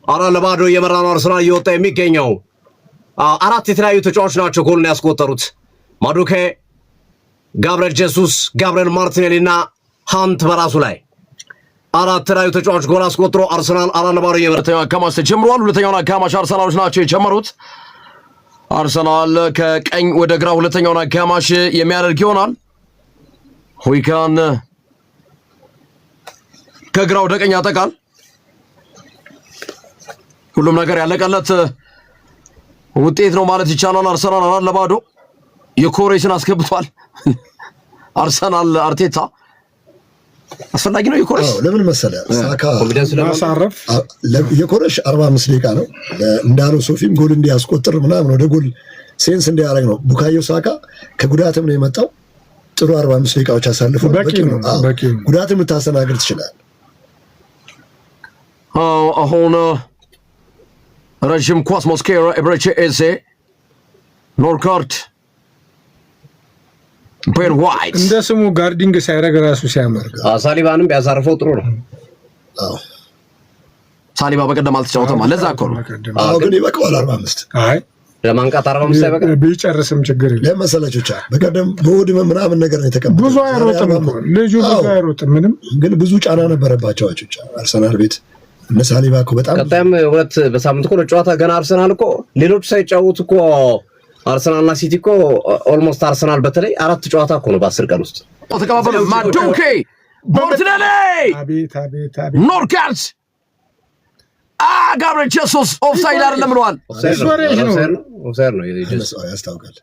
4-0 እየመራ ነው አርሰናል እየወጣ የሚገኘው። አራት የተለያዩ ተጫዋቾች ናቸው ጎልን ያስቆጠሩት። ማዱኬ፣ ጋብሪኤል ጀሱስ፣ ጋብሪኤል ማርቲኔሊ እና ሃንት በራሱ ላይ አራት የተለያዩ ተጫዋቾች ጎል አስቆጥሮ አርሰናል 4-0 እየመራ አጋማሽ ተጀምሯል። ሁለተኛውን አጋማሽ አርሰናሎች ናቸው የጀመሩት። አርሰናል ከቀኝ ወደ ግራ ሁለተኛውን አጋማሽ የሚያደርግ ይሆናል። ሆይካን ከግራ ወደ ቀኝ ያጠቃል። ሁሉም ነገር ያለቀለት ውጤት ነው ማለት ይቻላል። አርሰናል 4-0 የኮሬስን አስገብቷል። አርሰናል አርቴታ አስፈላጊ ነው የኮሬስ ለምን መሰለህ ሳካ ለማሳረፍ የኮሬሽ 45 ደቂቃ ነው እንዳለው ሶፊም ጎል እንዲያስቆጥር ምናምን ወደ ጎል ሴንስ እንዲያደርግ ነው። ቡካዮ ሳካ ከጉዳትም ነው የመጣው። ጥሩ 45 ደቂቃዎች አሳልፎ በቂ ነው። ጉዳትም ልታስተናግድ ትችላል። አሁን ረጅም ኳስ ሞስኬራ ኤብሬቼ ኤዜ ኖርካርት ቤን ዋይት እንደ ስሙ ጋርዲንግ ሳይረግ ራሱ ሲያመር ሳሊባንም ቢያሳርፈው ጥሩ ነው። ሳሊባ በቀደም አልተጫወተም ለዛ እኮ ነው። ግን ይበቃዋል 45 አይ ለማንቃት 45 አይበቃም። ቢጨርስም ችግር የለም። ለመሰላቾቻ በቀደም በወድ ምናምን ነገር ነው የተቀበለው። ብዙ አይሮጥም እኮ ልጁ ብዙ አይሮጥም። ምንም ግን ብዙ ጫና ነበረባቸው አቾቻ አርሰናል ቤት እነ ሳሊባ እኮ በጣም ቀጣይም ሁለት በሳምንት እኮ ጨዋታ ገና አርሰናል እኮ ሌሎች ሳይጫወቱ እኮ አርሰናልና ሲቲ እኮ ኦልሞስት አርሰናል በተለይ 4 ጨዋታ እኮ ነው በ10 ቀን ውስጥ ተቀባበለ። ማዱኬ ቦርትናሌ አቤት ኖርካርት ጋብሪኤል ጀሱስ ኦፍሳይድ አይደለም ብለዋል። ኦፍሳይድ ነው ያስታውቃል።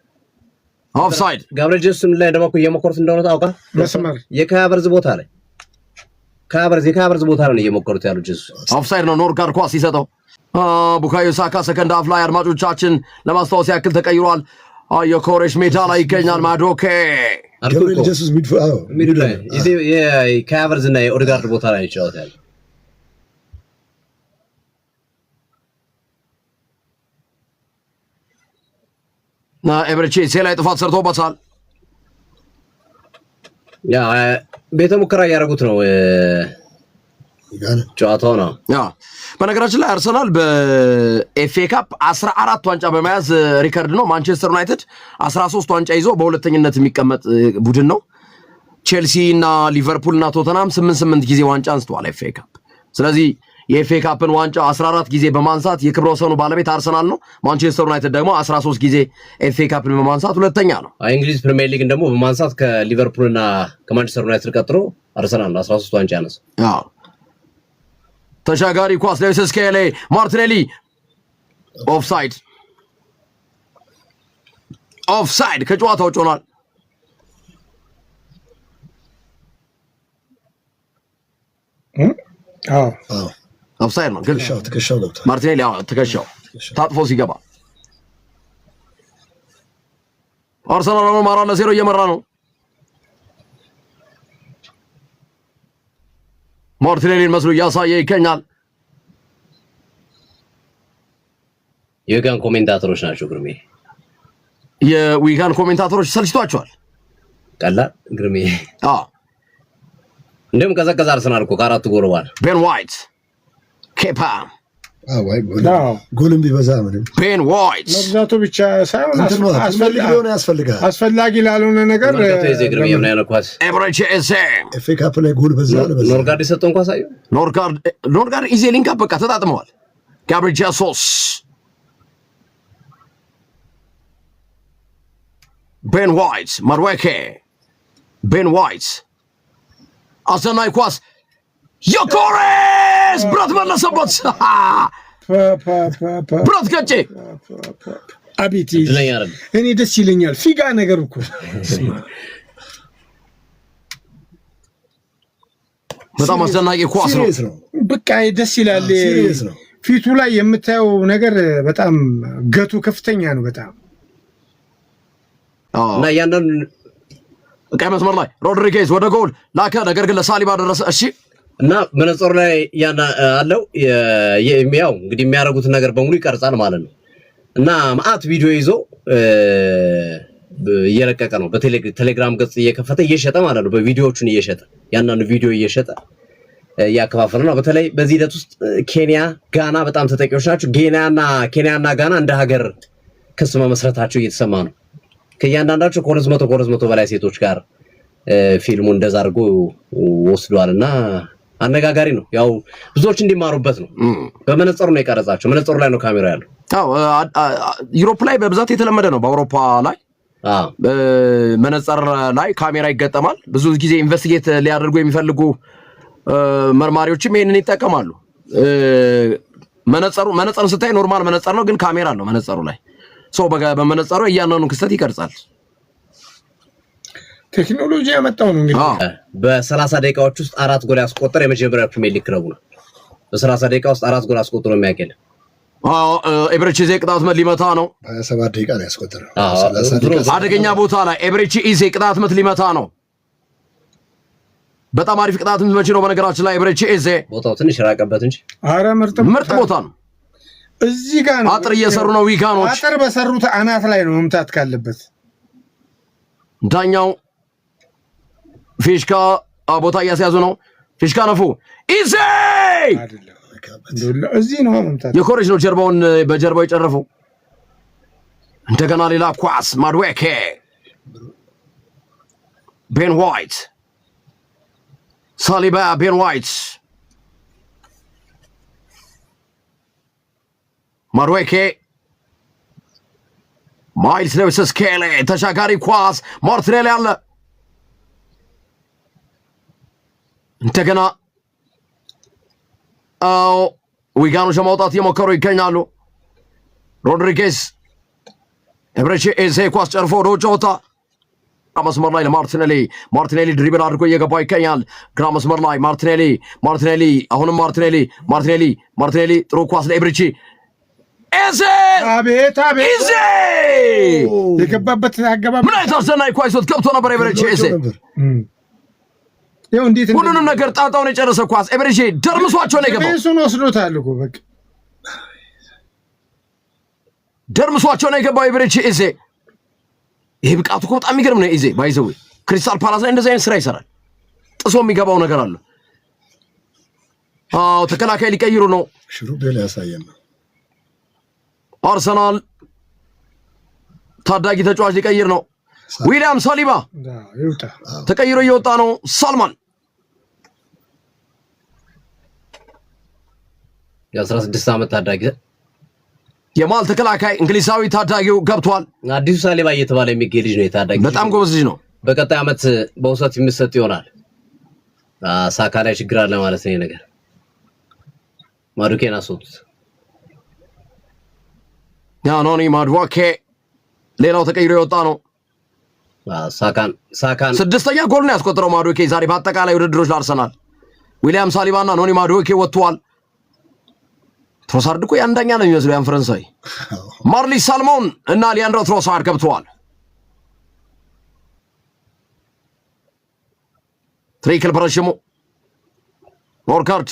ኦፍሳይድ ጋብሪኤል ጀሱስ ላይ ደግሞ እየሞከሩት እንደሆነ ታውቃ መስመር የካያበርዝ ቦታ ላይ የካያበርዝ ቦታ ላይ እየሞከሩት ያሉት ጀሱስ ኦፍሳይድ ነው። ኖርካርት ኳስ ሲሰጠው ቡካዮ ሳካ ሰከንድ ሃፍ ላይ አድማጮቻችን ለማስታወስ ያክል ተቀይሯል። የኮሬሽ ሜዳ ላይ ይገኛል። ማዶኬ ገብርኤል ጀሱስ ሚድላይ የካቨርዝ እና የኦድጋርድ ቦታ ላይ ይጫወታል። ኤብሬቺ ላይ ጥፋት ሰርቶበታል። ያ ቤተ ሙከራ እያደረጉት ነው ጨዋታው ነው። በነገራችን ላይ አርሰናል በኤፍኤ ካፕ 14 ዋንጫ በመያዝ ሪከርድ ነው። ማንቸስተር ዩናይትድ 13 ዋንጫ ይዞ በሁለተኝነት የሚቀመጥ ቡድን ነው። ቼልሲ እና ሊቨርፑል እና ቶተናም 8 ጊዜ ዋንጫ አንስተዋል ኤፍኤ ካፕ። ስለዚህ የኤፍኤ ካፕን ዋንጫ 14 ጊዜ በማንሳት የክብረ ወሰኑ ባለቤት አርሰናል ነው። ማንቸስተር ዩናይትድ ደግሞ 13 ጊዜ ኤፍኤ ካፕን በማንሳት ሁለተኛ ነው። እንግሊዝ ፕሪሚየር ሊግን ደግሞ በማንሳት ከሊቨርፑል እና ከማንቸስተር ዩናይትድ ቀጥሎ አርሰናል ነው 13 ዋንጫ ያነሳ። ተሻጋሪ ኳስ ሌዊስ ስኬሊ ማርቲኔሊ ኦፍሳይድ ከጨዋታው ውጭ ሆኗል። ኦፍሳይድ ነው ግን ማርቲኔሊ ትከሻው ታጥፎ ሲገባ አርሰናል 4-0 እየመራ ነው። ማርቲኔሊን መስሎ እያሳየ ይገኛል። የዊጋን ኮሜንታተሮች ናቸው ግርሜ። የዊጋን ኮሜንታተሮች ሰልችቷቸዋል። ቀላል ግርሜ እንደውም ቀዘቀዘ አርሰናል እኮ ከአራት ጎል በኋላ ቤን ዋይት ኬፓ ጎልም ቢበዛ ምንም ቤን ዋይት መብዛቱ ብቻ ሳይሆን አስፈላጊ ላልሆነ ነገር ኤብሬቺ ኤዜ ኤፍኤ ካፕ ላይ ጎል በዛ ለበዛ ኖርጋርድ የሰጠው እንኳን ሳይሆን ኖርጋርድ ኢዜ ሊንክ አፕ በቃ ተጣጥመዋል። ጋብሪኤል ጄሱስ ቤን ዋይት ማድዌኬ ቤን ዋይት አሰናይ ኳስ የኮሬስ ብረት መለሰበት። ብረት ገጬ አቤት እኔ ደስ ይለኛል። ፊጋ ነገር እኮ በጣም አስደናቂ ኳስ ነው። በቃ ደስ ይላል። ፊቱ ላይ የምታየው ነገር በጣም ገቱ ከፍተኛ ነው በጣም እና ያንን ቀይ መስመር ላይ ሮድሪጌዝ ወደ ጎል ላከ። ነገር ግን ለሳሊባ ደረሰ። እሺ እና መነጽሩ ላይ ያና አለው የሚያው እንግዲህ የሚያደርጉት ነገር በሙሉ ይቀርጻል ማለት ነው። እና ማአት ቪዲዮ ይዞ እየለቀቀ ነው። በቴሌግራም ገጽ እየከፈተ እየሸጠ ማለት ነው። በቪዲዮዎቹን እየሸጠ ያናን ቪዲዮ እየሸጠ ያከፋፈለ ነው። በተለይ በዚህ ሂደት ውስጥ ኬንያ፣ ጋና በጣም ተጠቂዎች ናቸው። ኬንያና ጋና እንደ ሀገር ክስ መመስረታቸው እየተሰማ ነው። ከእያንዳንዳቸው ከ200 በላይ ሴቶች ጋር ፊልሙ እንደዛ አድርጎ ወስዷልና አነጋጋሪ ነው። ያው ብዙዎች እንዲማሩበት ነው። በመነጽሩ ነው የቀረጻቸው። መነጽሩ ላይ ነው ካሜራ ያለው። ዩሮፕ ላይ በብዛት የተለመደ ነው። በአውሮፓ ላይ መነጽር ላይ ካሜራ ይገጠማል። ብዙ ጊዜ ኢንቨስቲጌት ሊያደርጉ የሚፈልጉ መርማሪዎችም ይሄንን ይጠቀማሉ። መነጽሩ ስታይ ኖርማል መነጽር ነው፣ ግን ካሜራ አለው መነጽሩ ላይ። በመነጽሩ እያንዳንዱን ክስተት ይቀርጻል። ቴክኖሎጂ ያመጣው ነው። እንግዲህ በ30 ደቂቃዎች ውስጥ 4 ጎል ያስቆጠረ የመጀመሪያው ፕሪሚየር ሊግ ክለቡ ነው። በ30 ደቂቃ ውስጥ 4 ጎል አስቆጥሮ የሚያገል ኤብሬቺ ኢዜ ቅጣት ምት ሊመታ ነው። 27 ደቂቃ ነው ያስቆጠረው። አደገኛ ቦታ ላይ ኤብሬቺ ኢዜ ቅጣት ምት ሊመታ ነው። በጣም አሪፍ ቅጣት ምት መቼ ነው? በነገራችን ላይ ኤብሬቺ ኢዜ ቦታው ትንሽ ራቀበት እንጂ አረ ምርጥ ቦታ ነው። እዚህ ጋር ነው አጥር እየሰሩ ነው ዊጋኖች። አጥር በሰሩት አናት ላይ ነው መምታት ካለበት። ዳኛው ፊሽካ ቦታ እያስያዙ ነው። ፊሽካ ነፉ። ኢዜ እዚህ ነው መምታት። የኮሬጅ ነው ጀርባውን በጀርባው የጨረፈው። እንደገና ሌላ ኳስ ማድዌኬ ቤን ዋይት ሳሊባ ቤን ዋይት ማድዌኬ ማይልስ ሌዊስ ስኬሊ ተሻጋሪ ኳስ ማርቲኔሊ አለ። እንደገና ዊጋኖች ለማውጣት እየሞከሩ ይገኛሉ። ሮድሪጌዝ ኤብሬቺ ኤዜ ኳስ ጨርፎ ወደ ውጭ ወጣ። ግራ መስመር ላይ ለማርቲኔሊ ድሪብል አድርጎ እየገባ ይገኛል። ግራ መስመር ላይ ማርቲኔሊ አሁንም ማርቲኔሊ ጥሩ ኳስ ለኤብሬቺ ኤዜ አቤት አቤት ኤዜ የገባበት አገባብ ምን አይነት አስደናቂ ኳስ ገብቶ ነበር ኤቨሬቺ ኤዜ ይኸው እንዴት ሁሉንም ነገር ጣጣውን የጨረሰ ኳስ ኤቨሬቺ ደርምሷቸው ነው የገባው እሱን ወስዶታል እኮ በቃ ደርምሷቸው ነው የገባው ኤቨሬቺ ኤዜ ይሄ ብቃቱ እኮ በጣም የሚገርም ነው ኤዜ ባይዘው ክሪስታል ፓላስ ላይ እንደዚህ አይነት ስራ ይሰራል ጥሶ የሚገባው ነገር አለ አዎ ተከላካይ ሊቀይሩ ነው ሽሩቤል ያሳየን ነው አርሰናል ታዳጊ ተጫዋች ሊቀይር ነው ዊሊያም ሳሊባ ተቀይሮ እየወጣ ነው ሳልማን የ16 ዓመት ታዳጊ የማል ተከላካይ እንግሊዛዊ ታዳጊው ገብቷል አዲሱ ሳሊባ እየተባለ የሚገኝ ልጅ ነው የታዳጊ በጣም ጎበዝ ልጅ ነው በቀጣይ ዓመት በውሰት የሚሰጥ ይሆናል ሳካ ላይ ችግር አለ ማለት ነው ነገር ማዱኬን አስወጡት ኖኒ ማዱኬ ሌላው ተቀይሮ የወጣ ነው ሳካን ስድስተኛ ጎል ነው ያስቆጠረው ማዱኬ ዛሬ በአጠቃላይ ውድድሮች ለአርሰናል ዊሊያም ሳሊባና ኖኒ ማዱኬ ወጥቷል ትሮሳርድ እኮ ያንደኛ ነው የሚመስለው ያን ፈረንሳይ ማርሊ ሳልሞን እና ሊያንድሮ ትሮሳርድ ገብተዋል ትሪክል በረሽሙ ኖርጋርድ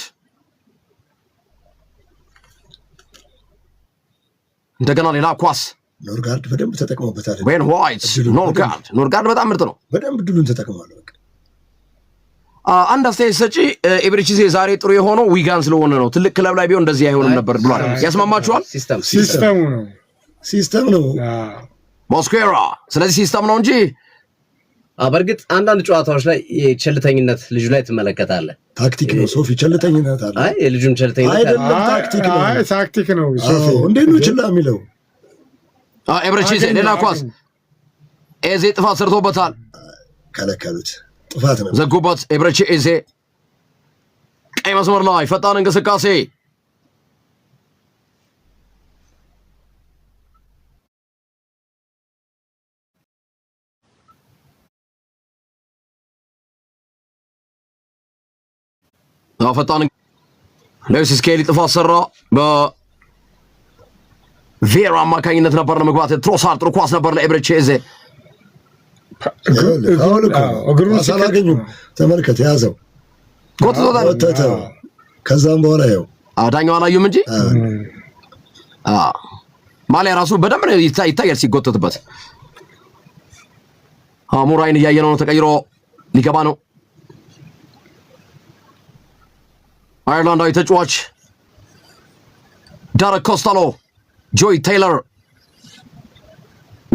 እንደገና ሌላ ኳስ ኖርጋርድ በደንብ ተጠቅሞበታል ቤን ዋይት ኖርጋርድ በጣም ምርጥ ነው በደንብ ድሉን ተጠቅሟል በቃ አንድ አስተያየት ሰጪ ኤቨሬቺ ዛሬ ጥሩ የሆነው ዊጋን ስለሆነ ነው ትልቅ ክለብ ላይ ቢሆን እንደዚህ አይሆንም ነበር ብሏል ያስማማችኋል ሲስተም ነው ሞስኬራ ስለዚህ ሲስተም ነው እንጂ በርግጥ አንዳንድ ጨዋታዎች ላይ የቸልተኝነት ልጁ ላይ ትመለከታለህ ታክቲክ ነው ሶፊ ቸልተኝነት አለ አይ የልጁም ቸልተኝነት አይደለም ታክቲክ ነው ሶፊ እንዴት ነው ችላ የሚለው ኤቨሬቺ ሌላ ኳስ ኤዜ ጥፋት ሰርቶበታል ከለከሉት ጥፋት ነው ዘጉበት ኤቨሬቺ ኤዜ ቀይ መስመር ላይ ፈጣን እንቅስቃሴ ፈጣን ሌዊስ ስኬሊ ጥፋት ሰራ በቬራ አማካኝነት ነበር ለመግባት ትሮሳርድ ጥሩ ኳስ ነበር ለኤቨሬቺ ኤዜ እግሩን ሳላገኙ ተመልከት ያዘው ጎትቶታል ከዛም በኋላ ያው ዳኛው አላዩም እንጂ ማሊያ ራሱ በደንብ ይታያል ሲጎተትበት ሙራይን እያየነው ነው ተቀይሮ ሊገባ ነው አየርላንዳዊ ተጫዋች ዳረክ ኮስታሎ ጆይ ቴይለር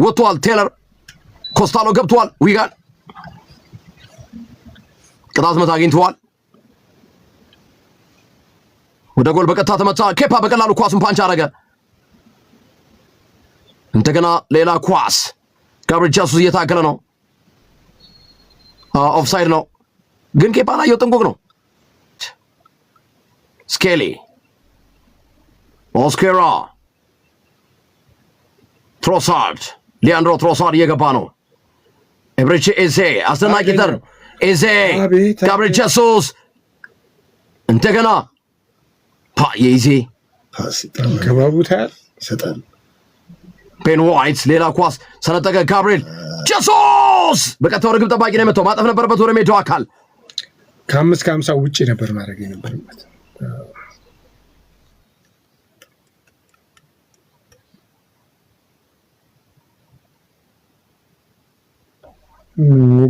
ወጥቷል ቴይለር ኮስታሎ ገብቷል ዊጋን ቅጣት ምት አግኝተዋል ወደ ጎል በቀጥታ ተመታ ኬፓ በቀላሉ ኳሱን ፓንች አረገ እንደገና ሌላ ኳስ ጋብሪኤል ጀሱስ እየታገለ ነው ኦፍሳይድ ነው ግን ኬፓ ላይ ጥንቁቅ ነው ስኬሊ ሞስኬራ ትሮሳርድ ሊያንድሮ ትሮሳርድ እየገባ ነው ኤቨሬቺ ኤዜ አስደናቂ ተር ኤዜ ጋብሪኤል ጀሱስ እንደገና የኤዜ ከባቡታል ሰጣን ቤን ዋይት ሌላ ኳስ ሰነጠቀ ጋብሪኤል ጀሱስ በቀጥታ ወደ ግብ ጠባቂ ነው የመጣው ማጠፍ ነበረበት ወደ ሜዳው አካል ከ5 ውጪ ነበር ማድረግ የነበረበት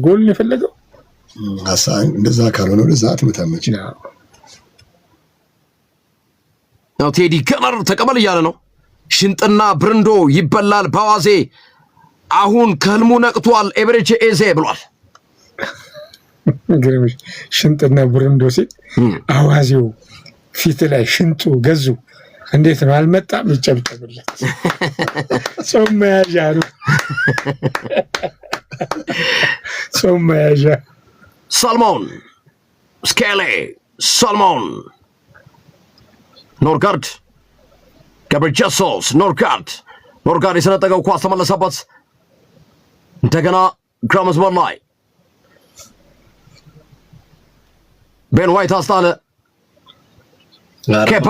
ጎል ነው የፈለገው እንደዛ ካልሆነ ወደዛ አትመታመች ነው ቴዲ ከነር ተቀበል እያለ ነው ሽንጥና ብርንዶ ይበላል በአዋዜ አሁን ከህልሙ ነቅቷል ኤቨሬቺ ኤዜ ብሏል ግርምሽ ሽንጥና ብርንዶ ሲል አዋዜው ፊት ላይ ሽንጡ ገዙ እንዴት ነው አልመጣም ይጨብጨብለት ጾም መያዣ ነው ጾም መያዣ ሳልሞን ስኬሊ ሳልሞን ኖርጋርድ ጋብሪኤል ጀሱስ ኖርጋርድ የሰነጠቀው ኳስ ተመለሰበት እንደገና ግራ መስመር ላይ ቤን ዋይት አስጣለ ኬፓ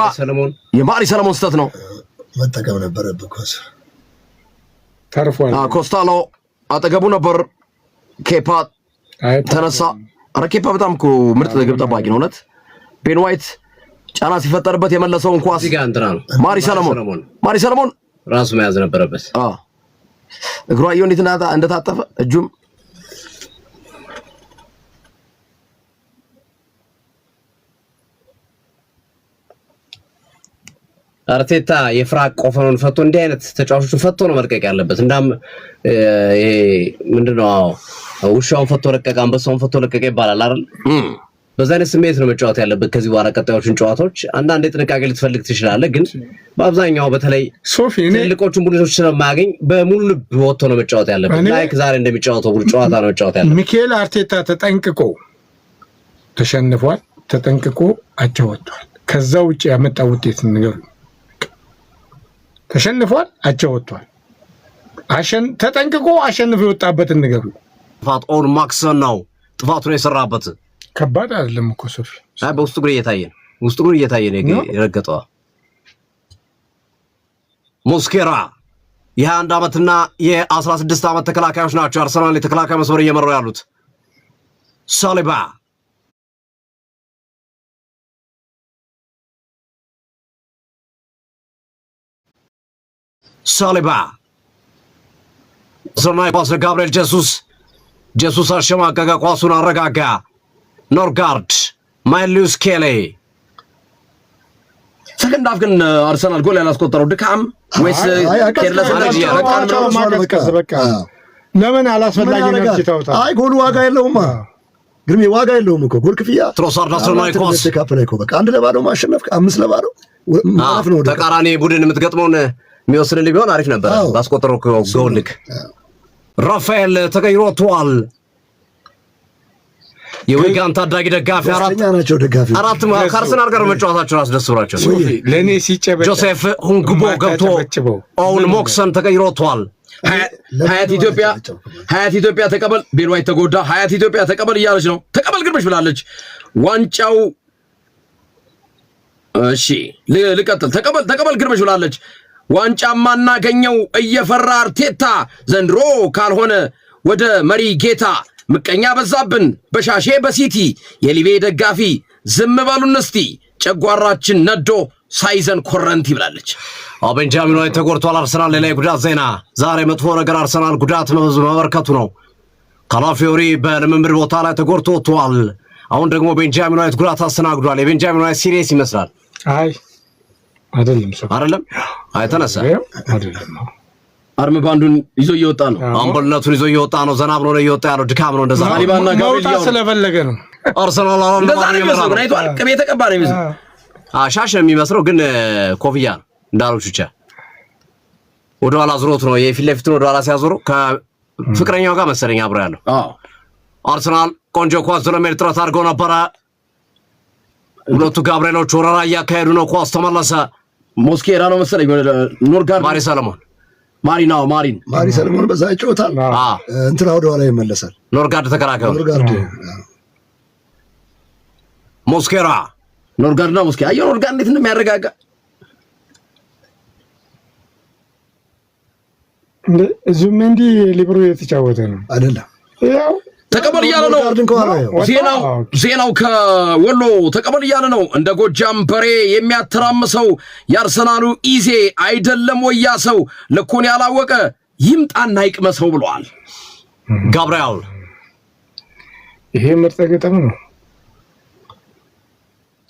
የማሪ ሰለሞን ስተት ነው መጠቀም ነበረበት ኳስ ተርፏል። ኮስታሎ አጠገቡ ነበር። ኬፓ ተነሳ። አረ ኬፓ በጣም እኮ ምርጥ ግብ ጠባቂ ነው እውነት። ቤን ዋይት ጫና ሲፈጠርበት የመለሰውን ኳስ ማሪ ሰለሞን ራሱ መያዝ ነበረበት። እግሩ አየሁ እንዴት እንደታጠፈ እጁም አርቴታ የፍራቅ ቆፈኑን ፈቶ እንዲህ አይነት ተጫዋቾችን ፈቶ ነው መልቀቅ ያለበት። እንዳም ይሄ ምንድነው ውሻውን ፈቶ ለቀቀ አንበሳውን ፈቶ ለቀቀ ይባላል አይደል? በዛ አይነት ስሜት ነው መጫወት ያለበት። ከዚህ በኋላ ቀጣዮቹን ጨዋታዎች አንዳንዴ ጥንቃቄ ልትፈልግ ትችላለህ፣ ግን በአብዛኛው በተለይ ትልቆቹን ቡድኖች ስለማያገኝ በሙሉ ልብ ወጥቶ ነው መጫወት ያለበት። ላይክ ዛሬ እንደሚጫወተው ቡድን ጨዋታ ነው መጫወት ያለበት። ሚኬል አርቴታ ተጠንቅቆ ተሸንፏል፣ ተጠንቅቆ አቻ ወጥቷል። ከዛ ውጪ ያመጣው ውጤት ንገሩ። ተሸንፏል፣ አቻ ወጥቷል። ተጠንቅቆ አሸንፎ የወጣበትን ንገሩ። ጥፋት ኦን ማክሰን ነው ጥፋቱን የሰራበት። ከባድ አይደለም እኮ ሶፊ። በውስጡ ግን እየታየ ነው የረገጠው። ሞስኬራ የ21 ዓመትና የ16 ዓመት ተከላካዮች ናቸው። አርሰናል የተከላካይ መስመር እየመራው ያሉት ሳሊባ ዘናይ ፓስ ለጋብሪኤል ጀሱስ አሸማቀቀ፣ ኳሱን አረጋጋ። ኖርጋርድ ማይልዩስ ኬሌ ሰከንድ ሃፍ ግን አርሰናል ጎል ያላስቆጠረው ድካም ወይስ ኬርለስ ኤነርጂ በቃ ለምን አላስፈላጊ ነው ጭታውታ? አይ ጎል ዋጋ የለውም ግን ዋጋ የለውም እኮ ጎል ክፍያ ትሮሳርድ አስረናይ ኳስ ተካፈለ እኮ በቃ 1-0 ማሸነፍ 5-0 ማለፍ ነው። ተቃራኒ ቡድን የምትገጥመውን የሚወስንልህ ቢሆን አሪፍ ነበር። ባስቆጠረው ጎል ልክ ራፋኤል ተቀይሮ ወጥቷል። የዊጋን ታዳጊ ደጋፊ አራት ከአርሰናል ጋር መጫወታቸው አስደስቷቸው ለኔ ሲጨበጭ ጆሴፍ ሁንግቦ ገብቶ ኦውን ሞክሰን ተቀይሮ ወጥቷል። ሀያት ኢትዮጵያ ተቀበል። ቤን ዋይት ተጎዳ። ሀያት ኢትዮጵያ ተቀበል እያለች ነው። ተቀበል ግርምሽ ብላለች። ዋንጫው እሺ ልቀጥል። ተቀበል ግርምሽ ብላለች። ዋንጫ ማናገኘው እየፈራ አርቴታ ዘንድሮ ካልሆነ ወደ መሪ ጌታ ምቀኛ በዛብን በሻሼ በሲቲ የሊቤ ደጋፊ ዝም በሉን እስቲ ጨጓራችን ነዶ ሳይዘን ኮረንቲ ብላለች። ቤንጃሚን ዋይት ተጎድቷል። አርሰናል ሌላ የጉዳት ዜና ዛሬ መጥፎ ነገር አርሰናል ጉዳት መበርከቱ ነው። ካላፊዮሪ በልምምድ ቦታ ላይ ተጎድቶ ወጥቷል። አሁን ደግሞ ቤንጃሚን ዋይት ጉዳት አስተናግዷል። የቤንጃሚን ዋይት ሲሪየስ ይመስላል። አይደለም ተነሳ አይደለም አርም ባንዱን ይዞ እየወጣ ነው። አምበልነቱን ይዞ እየወጣ ነው። ዘና ብሎ ነው እየወጣ ያለው። ድካም ነው። እንደዛ ማሊባና ጋብሪኤል ስለፈለገ ነው። አርሰናል እንደዛ ነው የሚመስለው። ግን አይቷል ቅቤ ተቀባ ነው የሚመስለው። ሻሽ ነው የሚመስለው ግን ኮፍያ ነው እንዳሉት ብቻ ወደ ኋላ ዞሮት ነው የፊት ለፊቱን ወደ ኋላ ሲያዞረው ከፍቅረኛው ጋር መሰለኝ አብሮ ያለው። አርሰናል ቆንጆ ኳስ ለመሄድ ጥረት አድርገው ነበረ። ሁለቱ ጋብሪኤሎች ወረራ እያካሄዱ ነው። ኳስ ተመለሰ። ሞስኬራ ነው መሰለኝ ኖርጋርድ ማሪ ሰለሞን በዛ ይጫወታል። እንትና ወደ ኋላ ይመለሳል። ኖርጋርድ ተከራከረ። ሞስኬራ ኖርጋርድና ሞስኬራ አየሁ ኖርጋርድ እንዴት እንደሚያረጋጋ ዙሜንዲ ሊብሮ የተጫወተ ነው አይደለም። ያው ተቀበል እያለ ነው። ዜናው ከወሎ ተቀበል እያለ ነው። እንደ ጎጃም በሬ የሚያተራምሰው የአርሰናሉ ኢዜ አይደለም ወያ ሰው ልኩን ያላወቀ ይምጣና ይቅመሰው ብለዋል ጋብሪኤል። ይሄ ምርጥ ገጠም ነው።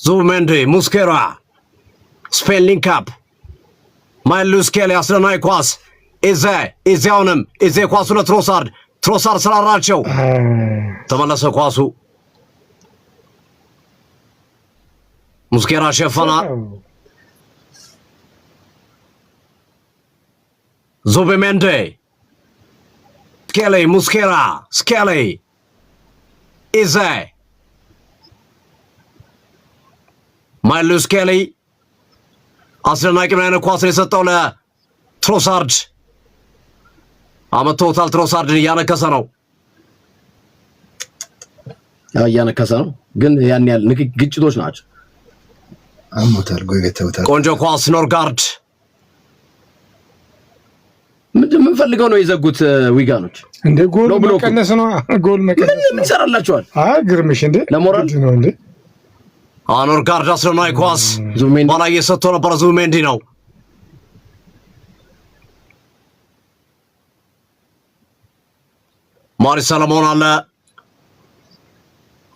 ዙሜንዲ ሙስኬራ ስፔን ሊንክ አፕ ማይልዩስ ኬሊ አስደናቂ ኳስ ኢዜውንም ኢዜ ኳሱ ለትሮሳርድ ስራራቸው ተመለሰ። ኳሱ ሙስኬራ ሸፈና ዙቢሜንዲ ስኬሊ ሙስኬራ ስኬሊ ኢዜ ማይልዩስ ኬሊ አስደናቂ ምን አይነት ኳስ የሰጠው ለትሮሳርድ አመቶታል። ትሮሳርድን እያነከሰ ነው ግን ያን ያህል ግጭቶች ናቸው። አሞታል ጎይተውታል። ቆንጆ ኳስ ኖርጋርድ ምን ፈልገው ነው የዘጉት ዊጋኖች እንደ ጎል መቀነስ ነው ጎል መቀነስ ምን ይሰራላችኋል ግርምሽ እንደ ለሞራል ነው እንደ ኖርጋርድ አስረናይ ኳስ ባላ እየሰጠ ነበር ዙሜንዲ ነው ማሪ ሰለሞን አለ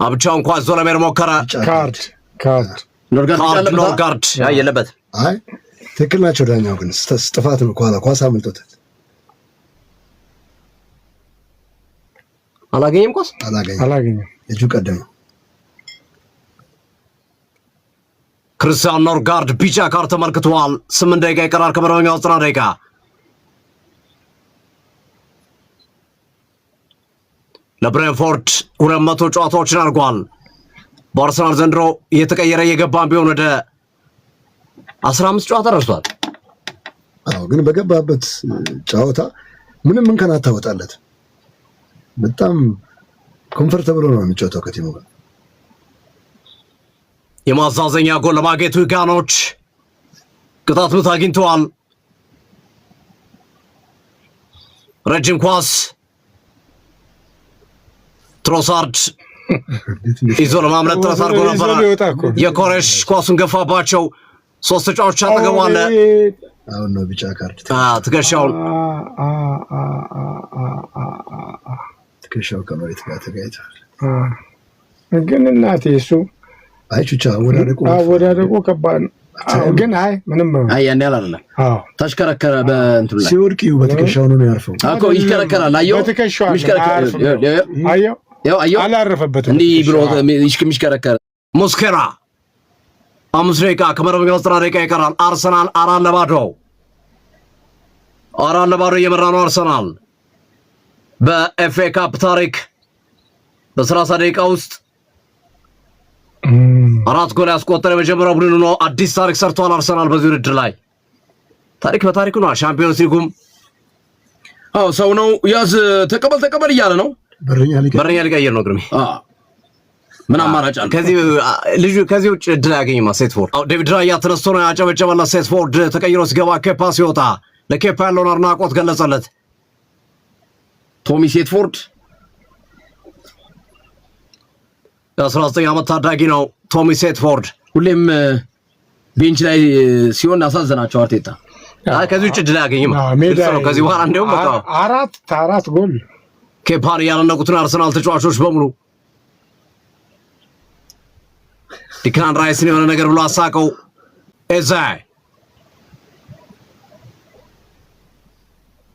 አብቻውን ኳስ ዞለሜር ሞከረ ካርድ ኖርጋርድ ያየለበት አይ ትክክል ናቸው ዳኛው ግን ጥፋት ነው ኳስ አመልጦታል አላገኘም ኳስ አላገኘም እጁ ቀደም ክርስቲያን ኖርጋርድ ቢጫ ካርድ ተመልክቷል 8 ደቂቃ ይቀራል ከመደበኛው 90 ደቂቃ ለብሬንፎርድ 200 ጨዋታዎችን አድርጓል በአርሰናል ዘንድሮ እየተቀየረ የገባን ቢሆን ወደ 15 ጨዋታ ደርሷል ግን በገባበት ጨዋታ ምንም እንከን አታወጣለት በጣም ኮምፎርታብል ነው የሚጫወተው ከቲሙ ጋር የማዛዘኛ ጎል ለማግኘት ዊጋኖች ቅጣት ምት አግኝተዋል ረጅም ኳስ ትሮሳርድ ይዞ ለማምለጥ ጥረት አድርጎ ነበር የኮሬሽ ኳሱን ገፋባቸው 3 ተጫዋቾች አጠገቧል አሁን ነው ቢጫ ካርድ ትከሻውን ትከሻው ከመሬት ጋር ተጋይቷል ግን እናቴ እሱ አይቹቻ ወዳደቁ ከባድ ግን ምንም ያን ያህል አይደለም ተሽከረከረ በእንቱ ላይ ሲወድቂው በትከሻው ነው ያርፈው አኮ ይሽከረከራል አየው አየው አላረፈበትም እንዲህ ብሎ ይሽከረከረ ሙስኬራ 5 ደቂቃ ከመደበኛው 90 ደቂቃ ይቀራል አርሰናል 4-0 እየመራ ነው አርሰናል በኤፍኤ ካፕ ታሪክ በ30 ደቂቃ ውስጥ 4 ጎል ያስቆጠረ የመጀመሪያው ቡድን ነው አዲስ ታሪክ ሰርቷል አርሰናል በዚህ ውድድር ላይ ታሪክ በታሪኩ ነው ሻምፒዮንስ ሊጉም ሰው ነው ያዝ ተቀበል እያለ ነው በረኛ ሊቀየር ነው ግርሜ ምን አማራጭ አለ ከዚህ ውጭ እድል ያገኝማ ሴትፎርድ ዴቪድ ራያ ተነስቶ ነው ያጨበጨበለት ሴትፎርድ ተቀይሮ ሲገባ ኬፓ ሲወጣ ለኬፓ ያለውን አድናቆት ገለጸለት ቶሚ ሴትፎርድ 19 ዓመት ታዳጊ ነው ቶሚ ሴትፎርድ ሁሌም ቤንች ላይ ሲሆን አሳዘናቸው አርቴታ ከዚህ ውጭ እድል ያገኝማ ከዚህ በኋላ እንደውም በቃ አራት ጎል ኬፓን ያለነቁትን አርሰናል ተጫዋቾች በሙሉ ዲክላን ራይስን የሆነ ነገር ብሎ አሳቀው ኤዛይ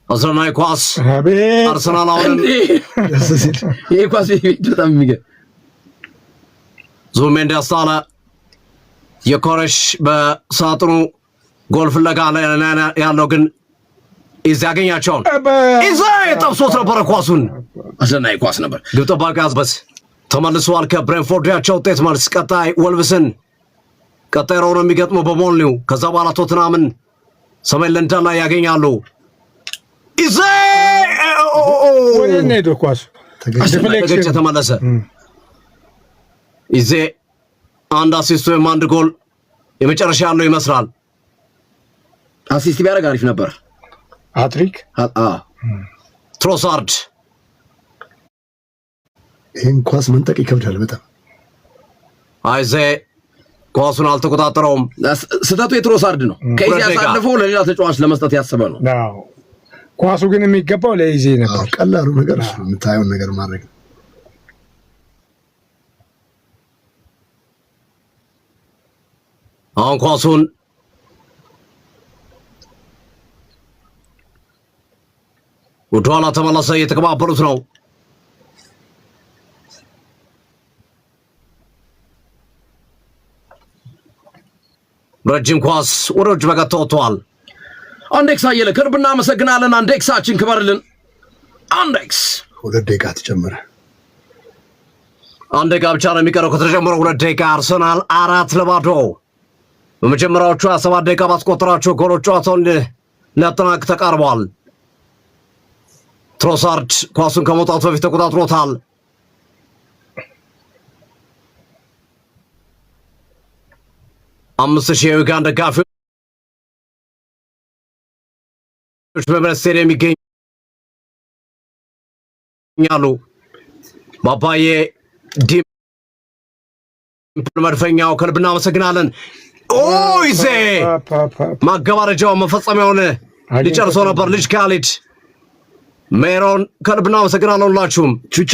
አስረናይ ኳስ አርሰናል አሁን ይሄ ኳስ በጣም የሚገርም ዙሜንዲ አስታለ የኮረሽ በሳጥኑ ጎል ፍለጋ ያለው ግን ኢዜ ያገኛቸውን ኢዜ ጠብሶት ነበር ኳሱን አስረናይ ኳስ ነበር ግብ ጠባቂ አዝበስ ተመልሷል ከብሬንፎርድ ያቸው ውጤት መልስ ቀጣይ ወልቭስን ቀጣይ ነው የሚገጥመው በሞልኒው ከዛ በኋላ ቶትናምን ሰሜን ለንደን ላይ ያገኛሉ ኢዜ ወይኔ ኳስ ተገጨ ተመለሰ ኢዜ አንድ አሲስት ወይም አንድ ጎል የመጨረሻ ያለው ይመስላል አሲስት ቢያደርግ አሪፍ ነበር ሃትሪክ ትሮሳርድ ይሄን ኳስ መንጠቅ ይከብዳል በጣም አይዜ ኳሱን አልተቆጣጠረውም ስህተቱ የትሮሳርድ ነው ከኢዜ ያሳልፈው ለሌላ ተጫዋች ለመስጠት ያሰበ ነው ኳሱ ግን የሚገባው ለኢዜ ነበር ቀላሉ ነገር እሱ የምታየውን ነገር ማድረግ አሁን ኳሱን ወደኋላ ተመለሰ እየተቀባበሉት ነው ረጅም ኳስ ወደ ውጭ በቀጥታ ወጥቷል አንዴክስ አየለ ከልብ እናመሰግናለን አንዴክሳችን ክበርልን አንዴክስ 2 ደቂቃ ተጨመረ አንድ ደቂቃ ብቻ ነው የሚቀረው ከተጨመረው 2 ደቂቃ አርሰናል 4-0 በመጀመሪያዎቹ 7 ደቂቃ ባስቆጠራቸው ጎሎች ጨዋታውን ሊያጠናቅቅ ተቃርቧል ትሮሳርድ ኳሱን ከመውጣቱ በፊት ተቆጣጥሮታል 5000 የዩጋንዳ ደጋፊዎች በመብራት ስቴዲየም ይገኛሉ። ባባዬ ዲምፕል መድፈኛው ከልብ እናመሰግናለን። ኦይዜ ማገባረጃው መፈጸሚያውን ሊጨርሰው ነበር ልጅ ካሊድ ሜሮን ከልብ እናመሰግናለን ሁላችሁም። ቹቻ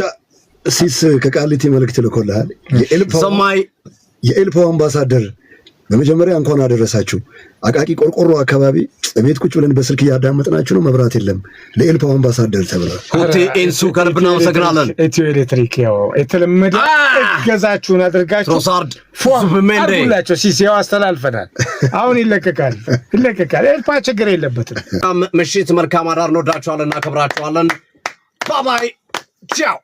ሲስ ከቃሊቲ መልእክት ልኮልሃል። የኤልፓው አምባሳደር በመጀመሪያ እንኳን አደረሳችሁ። አቃቂ ቆርቆሮ አካባቢ ቤት ቁጭ ብለን በስልክ እያዳመጥናችሁ ነው። መብራት የለም። ለኤልፓው አምባሳደር ተብሏል። ኮቴ ኤንሱ ከልብ እናመሰግናለን። ኢትዮ ኤሌክትሪክ ያው የተለመደ እገዛችሁን አድርጋችሁ ትሮሳርድ ዙብሜንዴ ሲሲያው አስተላልፈናል። አሁን ይለቀቃል። ኤልፓ ችግር የለበትም። ምሽት መልካም አዳር። እንወዳችኋለን፣ እናከብራችኋለን። ባባይ ቻው።